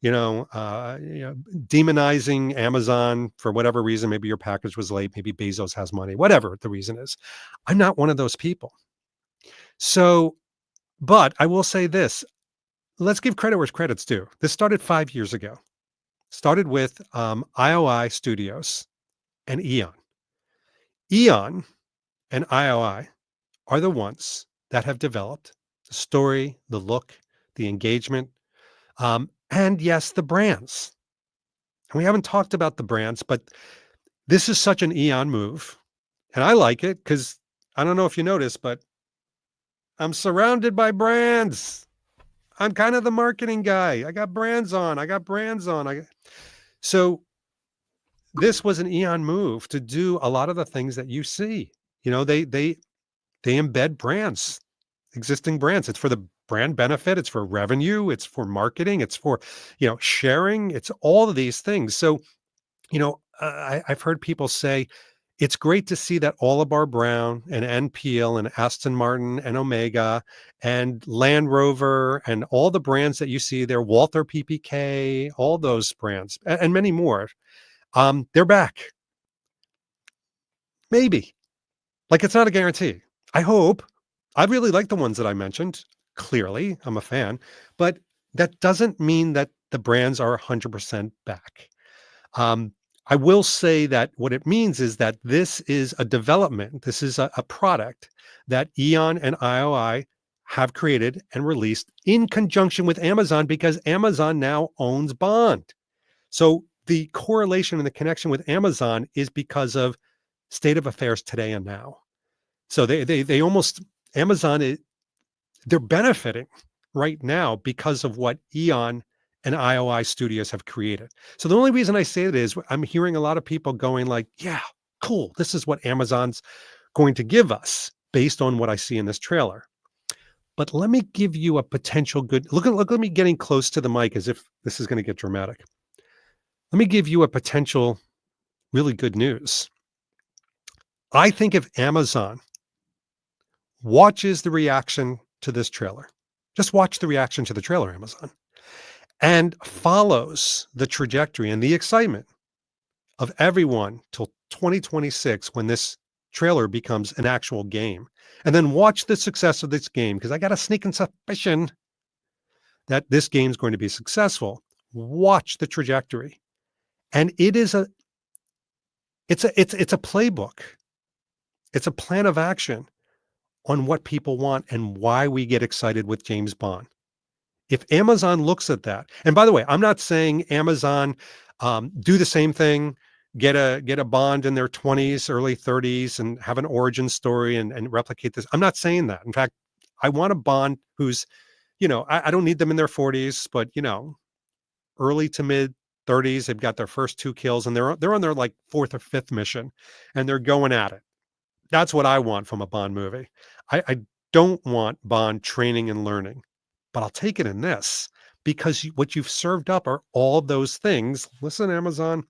demonizing Amazon for whatever reason. Maybe your package was late. Maybe Bezos has money, whatever the reason is. I'm not one of those people. So, but I will say this. Let's give credit where credit's due. This started 5 years ago. Started with IOI Studios and Eon. Eon and IOI are the ones that have developed the story, the look, the engagement, and yes, the brands. And we haven't talked about the brands, but this is such an Eon move. And I like it because I don't know if you noticed, but I'm surrounded by brands. I'm kind of the marketing guy. I got brands on. So this was an Eon move to do a lot of the things that you see. You know, they embed brands, existing brands. It's for the brand benefit. It's for revenue. It's for marketing. It's for, sharing. It's all of these things. So, I've heard people say, it's great to see that Oliver Brown and NPL and Aston Martin and Omega and Land Rover and all the brands that you see there, Walther PPK, all those brands and many more, they're back. Maybe. Like, it's not a guarantee. I hope. I really like the ones that I mentioned. Clearly, I'm a fan. But that doesn't mean that the brands are 100% back. I will say that what it means is that this is a development. This is a product that Eon and IOI have created and released in conjunction with Amazon, because Amazon now owns Bond. So the correlation and the connection with Amazon is because of state of affairs today and now. So they almost, Amazon, they're benefiting right now because of what Eon and IOI Studios have created. So the only reason I say it is I'm hearing a lot of people going like, yeah, cool. This is what Amazon's going to give us based on what I see in this trailer. But let me give you a potential good look at me getting close to the mic as if this is going to get dramatic. Let me give you a potential really good news. I think if Amazon watches the reaction to this trailer, just watch the reaction to the trailer, Amazon, and follows the trajectory and the excitement of everyone till 2026 when this trailer becomes an actual game, and then watch the success of this game, because I got a sneaking suspicion that this game's going to be successful. Watch the trajectory. And it's a playbook. It's a plan of action on what people want and why we get excited with James Bond. If Amazon looks at that, and by the way, I'm not saying Amazon do the same thing, get a Bond in their 20s, early 30s, and have an origin story and replicate this. I'm not saying that. In fact, I want a Bond who's, I don't need them in their 40s, but early to mid 30s. They've got their first 2 kills, and they're on their like 4th or 5th mission, and they're going at it. That's what I want from a Bond movie. I don't want Bond training and learning, but I'll take it in this, because what you've served up are all those things. Listen, Amazon,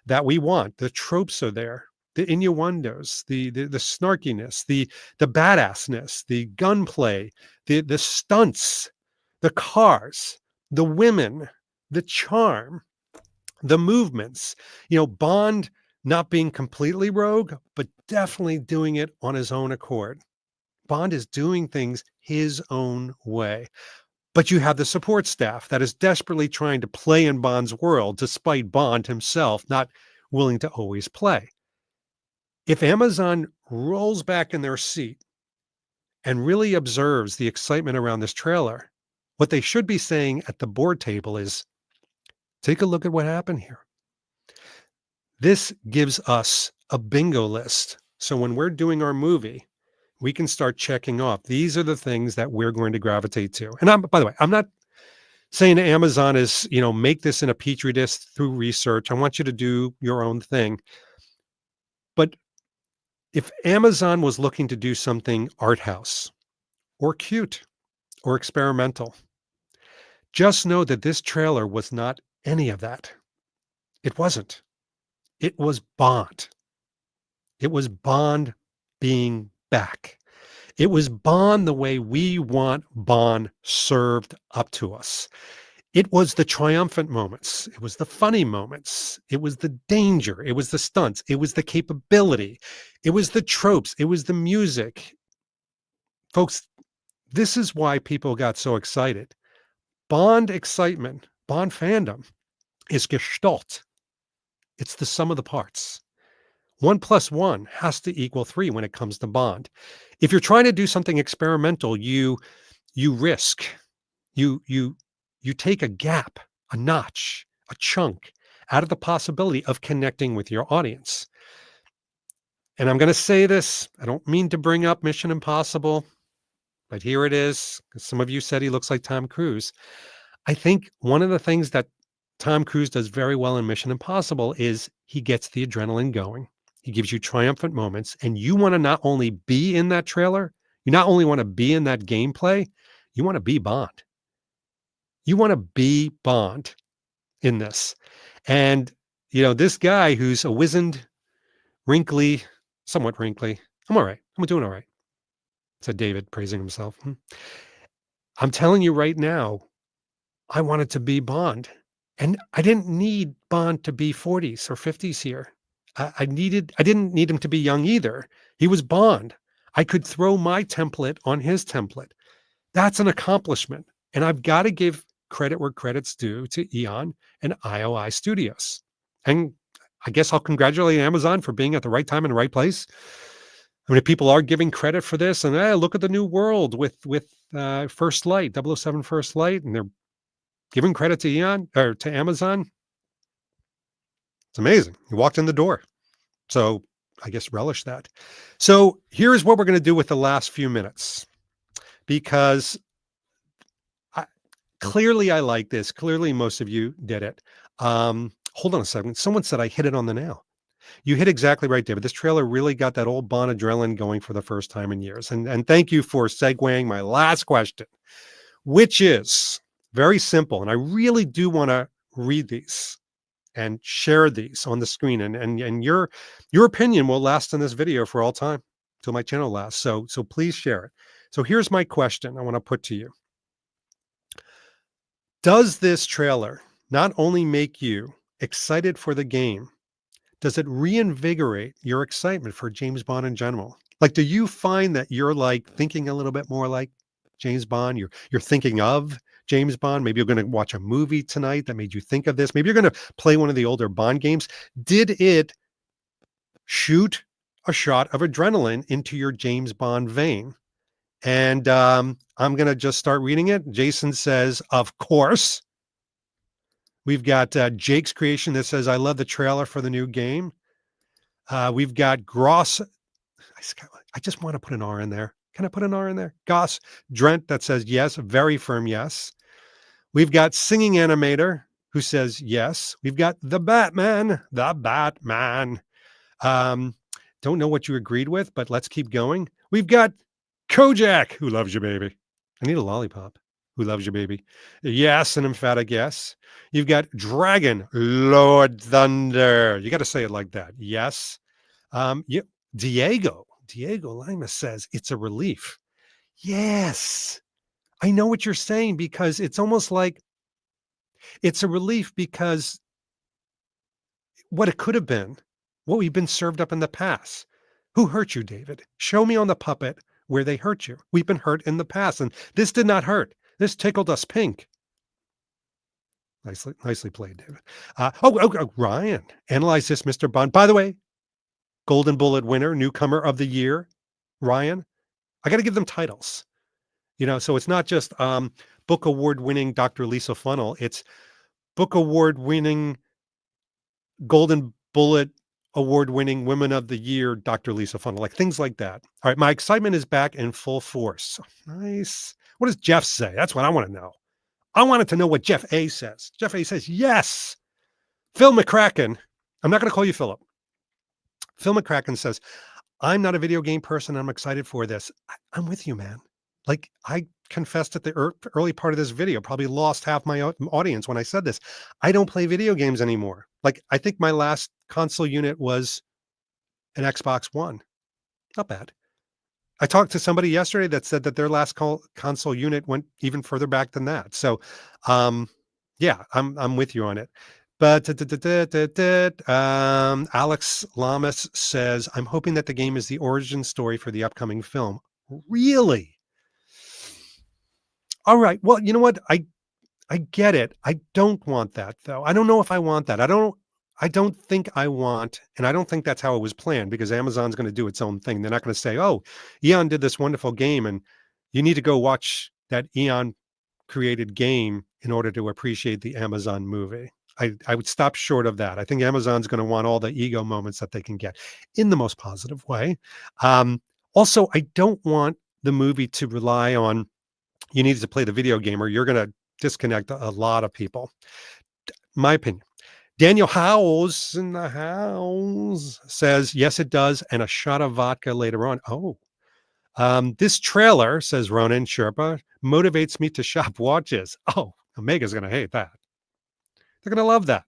that we want. The tropes are there. The innuendos, the snarkiness, the badassness, the gunplay, the stunts, the cars, the women, the charm, the movements. Bond not being completely rogue, but definitely doing it on his own accord. Bond is doing things his own way. But you have the support staff that is desperately trying to play in Bond's world, despite Bond himself not willing to always play. If Amazon rolls back in their seat and really observes the excitement around this trailer, what they should be saying at the board table is, take a look at what happened here. This gives us a bingo list. So when we're doing our movie, we can start checking off. These are the things that we're going to gravitate to. And by the way, I'm not saying to Amazon is, make this in a petri dish through research. I want you to do your own thing. But if Amazon was looking to do something art house or cute or experimental, just know that this trailer was not any of that. It wasn't. It was Bond. It was Bond being back. It was Bond the way we want Bond served up to us. It was the triumphant moments. It was the funny moments. It was the danger. It was the stunts. It was the capability. It was the tropes. It was the music. Folks, this is why people got so excited. Bond excitement, Bond fandom is Gestalt. It's the sum of the parts. 1 + 1 has to equal 3 when it comes to Bond. If you're trying to do something experimental, you risk, you take a gap, a notch, a chunk out of the possibility of connecting with your audience. And I'm going to say this, I don't mean to bring up Mission Impossible, but here it is. Some of you said he looks like Tom Cruise. I think one of the things that Tom Cruise does very well in Mission Impossible is he gets the adrenaline going. He gives you triumphant moments, and you want to not only be in that trailer, you not only want to be in that gameplay, you want to be Bond. You want to be Bond in this. And, this guy who's a wizened, somewhat wrinkly, I'm all right. I'm doing all right, said David, praising himself. I'm telling you right now, I wanted to be Bond. And I didn't need Bond to be 40s or 50s here. I didn't need him to be young either. He was Bond. I could throw my template on his template. That's an accomplishment. And I've got to give credit where credit's due to Eon and IOI Studios. And I guess I'll congratulate Amazon for being at the right time in the right place. I mean, people are giving credit for this, and look at the new world with First Light, 007 First Light, and they're giving credit to Eon or to Amazon. It's amazing. You walked in the door. So I guess relish that. So here's what we're going to do with the last few minutes, because clearly I like this. Clearly most of you did it. Hold on a second. Someone said I hit it on the nail. You hit exactly right, David. This trailer really got that old Bond adrenaline going for the first time in years. And thank you for segueing my last question, which is very simple. And I really do want to read these and share these on the screen. And your opinion will last in this video for all time till my channel lasts. So please share it. So here's my question I want to put to you. Does this trailer not only make you excited for the game, does it reinvigorate your excitement for James Bond in general? Like, do you find that you're like thinking a little bit more like James Bond? You're thinking of James Bond. Maybe you're going to watch a movie tonight that made you think of this. Maybe you're going to play one of the older Bond games. Did it shoot a shot of adrenaline into your James Bond vein? And I'm going to just start reading it. Jason says, of course. We've got Jake's creation that says, I love the trailer for the new game. We've got Gross. I just want to put an R in there. Can I put an R in there? Goss Drent that says yes, very firm yes. We've got Singing Animator who says yes. We've got the Batman. Don't know what you agreed with, but let's keep going. We've got Kojak, who loves you, baby. I need a lollipop. Who loves you, baby? Yes, an emphatic yes. You've got Dragon, Lord Thunder. You got to say it like that. Yes. Diego Lima says it's a relief. Yes. I know what you're saying, because it's almost like it's a relief because what it could have been, what we've been served up in the past. Who hurt you, David? Show me on the puppet where they hurt you. We've been hurt in the past, and this did not hurt. This tickled us pink. Nicely played, David. Ryan, analyze this, Mr. Bond. By the way, Golden Bullet winner, newcomer of the year, Ryan. I got to give them titles. So it's not just book award winning Dr. Lisa Funnel. It's book award winning Golden Bullet award winning Women of the Year, Dr. Lisa Funnel, like things like that. All right. My excitement is back in full force. Nice. What does Jeff say? That's what I want to know. I wanted to know what Jeff A says. Jeff A says, yes. Phil McCracken. I'm not going to call you Philip. Phil McCracken says, I'm not a video game person. I'm excited for this. I'm with you, man. Like I confessed at the early part of this video, probably lost half my audience when I said this. I don't play video games anymore. Like I think my last console unit was an Xbox One. Not bad. I talked to somebody yesterday that said that their last console unit went even further back than that. So, yeah, I'm with you on it. But Alex Lamas says, I'm hoping that the game is the origin story for the upcoming film. Really? All right. Well, you know what? I get it. I don't want that, though. I don't know if I want that. I don't think I want, and I don't think that's how it was planned, because Amazon's going to do its own thing. They're not going to say, oh, Eon did this wonderful game and you need to go watch that Eon created game in order to appreciate the Amazon movie. I would stop short of that. I think Amazon's going to want all the ego moments that they can get in the most positive way. Also, I don't want the movie to rely on, you need to play the video game or you're going to disconnect a lot of people. My opinion. Daniel Howes in the house says, yes, it does. And a shot of vodka later on. Oh, this trailer, says Ronan Sherpa, motivates me to shop watches. Oh, Omega's going to hate that. They're going to love that.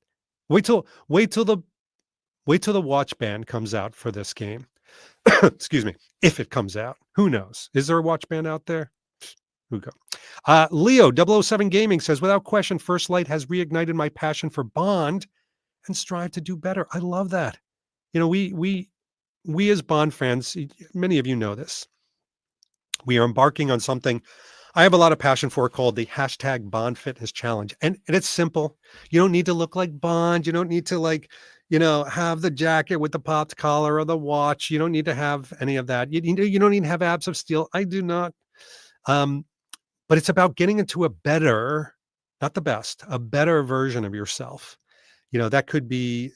Wait till the watch band comes out for this game. Excuse me. If it comes out, who knows? Is there a watch band out there? Who go? Leo 007 Gaming says, without question, First Light has reignited my passion for Bond and strive to do better. I love that. We as Bond fans, many of you know this. We are embarking on something I have a lot of passion for, called the # Bond Fitness Challenge. And it's simple. You don't need to look like Bond. You don't need to have the jacket with the popped collar or the watch. You don't need to have any of that. You don't need to have abs of steel. I do not. Um, but it's about getting into a better, not the best, a better version of yourself. That could be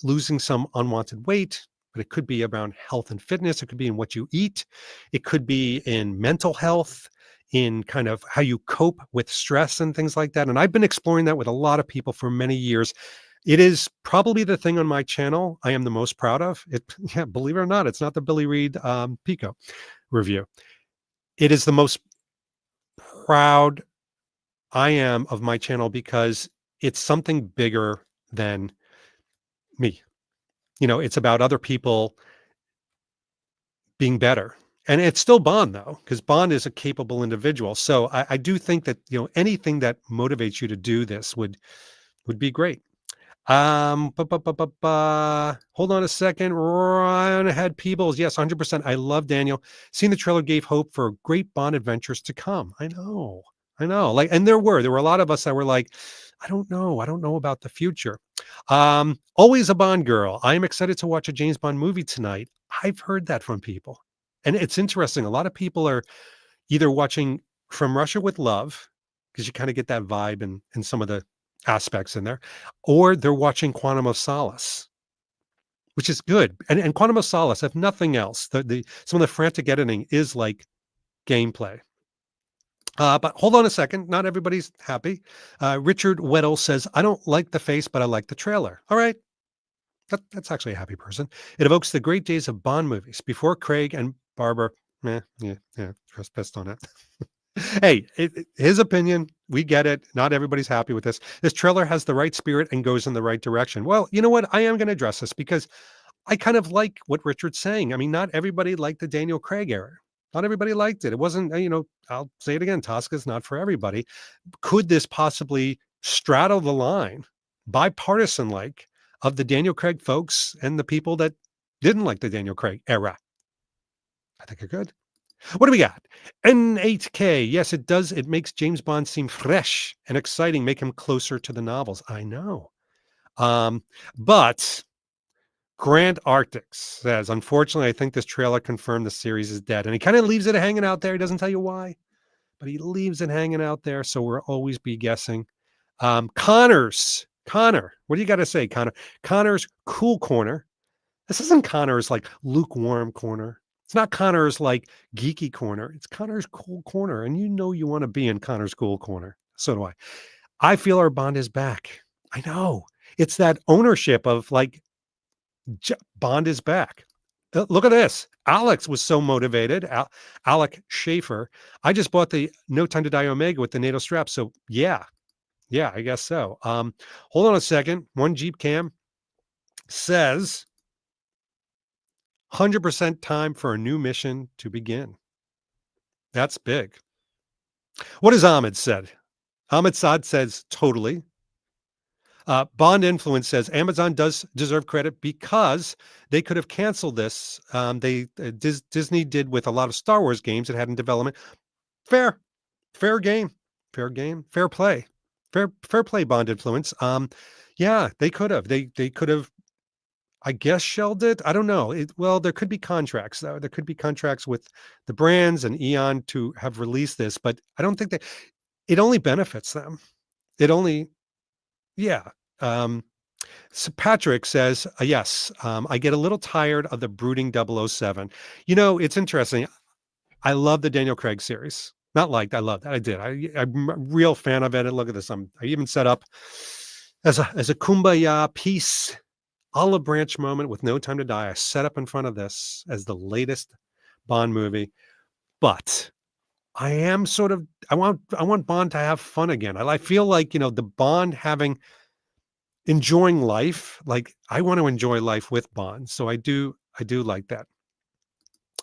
losing some unwanted weight, but it could be around health and fitness. It could be in what you eat. It could be in mental health, in kind of how you cope with stress and things like that. And I've been exploring that with a lot of people for many years. It is probably the thing on my channel I am the most proud of. Yeah, believe it or not, it's not the Billy Reed Pico review. It is the most proud I am of my channel because it's something bigger than me. It's about other people being better. And it's still Bond, though, because Bond is a capable individual. So I do think that, anything that motivates you to do this would be great. Hold on a second. Ryan ahead, Peebles. Yes, 100%. I love Daniel. Seeing the trailer gave hope for great Bond adventures to come. I know. Like, and there were a lot of us that were like, I don't know about the future. Always a Bond girl. I am excited to watch a James Bond movie tonight. I've heard that from people. And it's interesting. A lot of people are either watching From Russia with Love, because you kind of get that vibe in some of the aspects in there, or they're watching Quantum of Solace, which is good. And Quantum of Solace, if nothing else, some of the frantic editing is like gameplay. But hold on a second. Not everybody's happy. Richard Weddle says, I don't like the face, but I like the trailer. All right. That's actually a happy person. It evokes the great days of Bond movies before Craig and Barbara. Trespassed on it. Hey, his opinion, we get it. Not everybody's happy with this. This trailer has the right spirit and goes in the right direction. Well, you know what? I am going to address this because I kind of like what Richard's saying. I mean, not everybody liked the Daniel Craig era. Not everybody liked it. It wasn't, I'll say it again, Tosca's not for everybody. Could this possibly straddle the line, bipartisan like, of the Daniel Craig folks and the people that didn't like the Daniel Craig era? I think it could. What do we got? N8K. Yes, it does. It makes James Bond seem fresh and exciting, make him closer to the novels. I know. But Grant Arctic says, unfortunately, I think this trailer confirmed the series is dead. And he kind of leaves it hanging out there. He doesn't tell you why, but he leaves it hanging out there. So we'll always be guessing. Connor, what do you got to say, Connor? Connor's cool corner. This isn't Connor's like lukewarm corner. It's not Connor's like geeky corner. It's Connor's cool corner. And you want to be in Connor's cool corner. So do I. I feel our Bond is back. I know. It's that ownership of like, Bond is back. Look at this. Alex was so motivated. Alec Schaefer. I just bought the No Time to Die Omega with the NATO strap. So yeah, I guess so. Hold on a second. One Jeep Cam says 100% time for a new mission to begin. That's big. What has Ahmed said? Ahmed Saad says totally. Bond Influence says Amazon does deserve credit because they could have canceled this. Disney did with a lot of Star Wars games it had in development. Fair game, fair play, fair play. Bond Influence. Yeah, they could have. They could have. I guess shelled it. I don't know. Well, there could be contracts though. There could be contracts with the brands and Eon to have released this, but I don't think that it only benefits them. Yeah. So Patrick says, yes, I get a little tired of the brooding 007. It's interesting. I love the Daniel Craig series. Not liked, I love that. I did. I'm a real fan of it. And look at this. I even set up as a kumbaya piece, olive branch moment with No Time to Die. I set up in front of this as the latest Bond movie. But I am I want Bond to have fun again. I feel like, the Bond enjoying life. Like I want to enjoy life with Bond. So I do like that.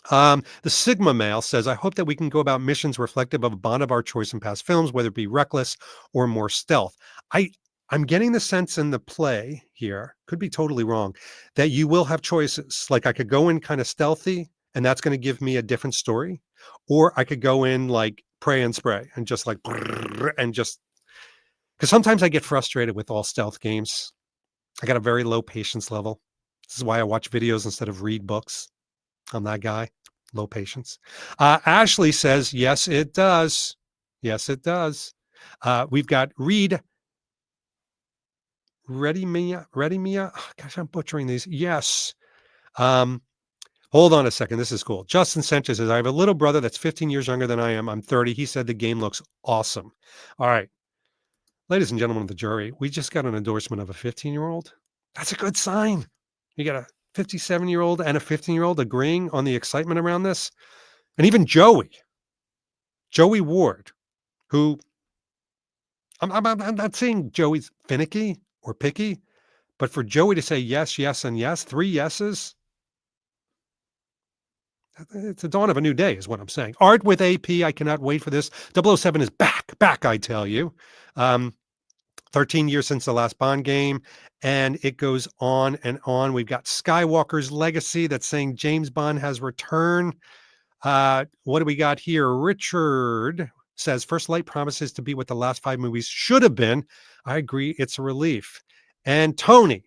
The Sigma male says, I hope that we can go about missions reflective of a Bond of our choice in past films, whether it be reckless or more stealth. I'm getting the sense in the play here, could be totally wrong, that you will have choices. Like I could go in kind of stealthy and that's going to give me a different story. Or I could go in like pray and spray and just like, and just, because sometimes I get frustrated with all stealth games. I got a very low patience level. This is why I watch videos instead of read books. I'm that guy. Low patience. Ashley says, yes, it does. Yes, it does. We've got Ready Mia. Oh, gosh, I'm butchering these. Yes. Hold on a second. This is cool. Justin Sanchez says, I have a little brother that's 15 years younger than I am. I'm 30. He said the game looks awesome. All right. Ladies and gentlemen of the jury, we just got an endorsement of a 15-year-old. That's a good sign. You got a 57-year-old and a 15-year-old agreeing on the excitement around this. And even Joey Ward, who I'm not saying Joey's finicky or picky, but for Joey to say yes, yes, and yes, 3 yeses, it's the dawn of a new day is what I'm saying. Art with AP, I cannot wait for this. 007 is back, I tell you. 13 years since the last Bond game, and it goes on and on. We've got Skywalker's Legacy that's saying James Bond has returned. What do we got here? Richard says First Light promises to be what the last 5 movies should have been. I agree. It's a relief. And Tony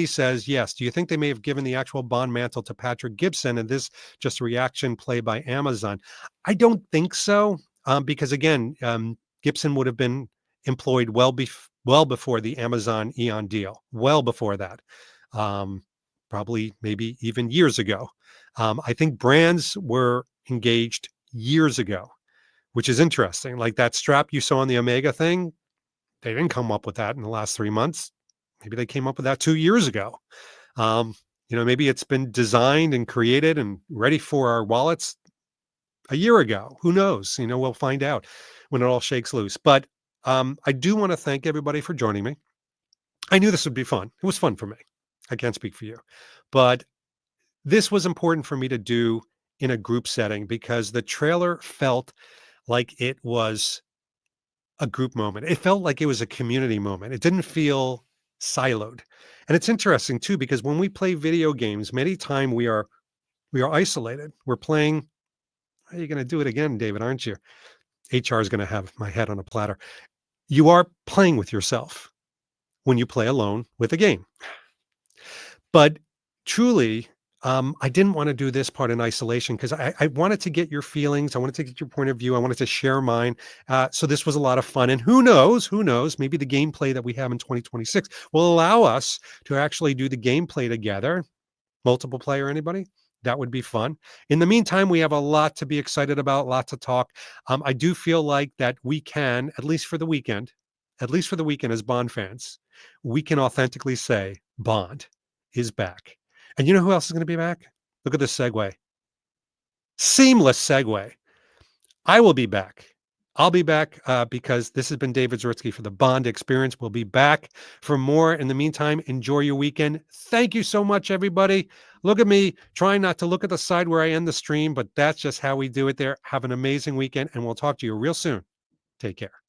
says, yes. Do you think they may have given the actual Bond mantle to Patrick Gibson and this just a reaction play by Amazon? I don't think so. Because again, Gibson would have been employed well before the Amazon Eon deal, well before that. Probably maybe even years ago. I think brands were engaged years ago, which is interesting. Like that strap you saw on the Omega thing, they didn't come up with that in the last 3 months. Maybe they came up with that 2 years ago. Maybe it's been designed and created and ready for our wallets a year ago. Who knows? We'll find out when it all shakes loose. But I do want to thank everybody for joining me. I knew this would be fun. It was fun for me. I can't speak for you, but this was important for me to do in a group setting because the trailer felt like it was a group moment. It felt like it was a community moment. It didn't feel siloed. And it's interesting too, because when we play video games, many times we are isolated. We're playing. You're going to do it again, David, aren't you? HR is going to have my head on a platter. You are playing with yourself when you play alone with a game. But truly, I didn't want to do this part in isolation because I wanted to get your feelings. I wanted to get your point of view. I wanted to share mine. So this was a lot of fun. And who knows, maybe the gameplay that we have in 2026 will allow us to actually do the gameplay together. Multiple player, anybody? That would be fun. In the meantime, we have a lot to be excited about, a lot to talk. I do feel like that we can, at least for the weekend as Bond fans, we can authentically say Bond is back. And you know who else is going to be back? Look at this segue. Seamless segue. I will be back. I'll be back because this has been David Zaritsky for the Bond Experience. We'll be back for more. In the meantime, enjoy your weekend. Thank you so much, everybody. Look at me trying not to look at the side where I end the stream, but that's just how we do it there. Have an amazing weekend, and we'll talk to you real soon. Take care.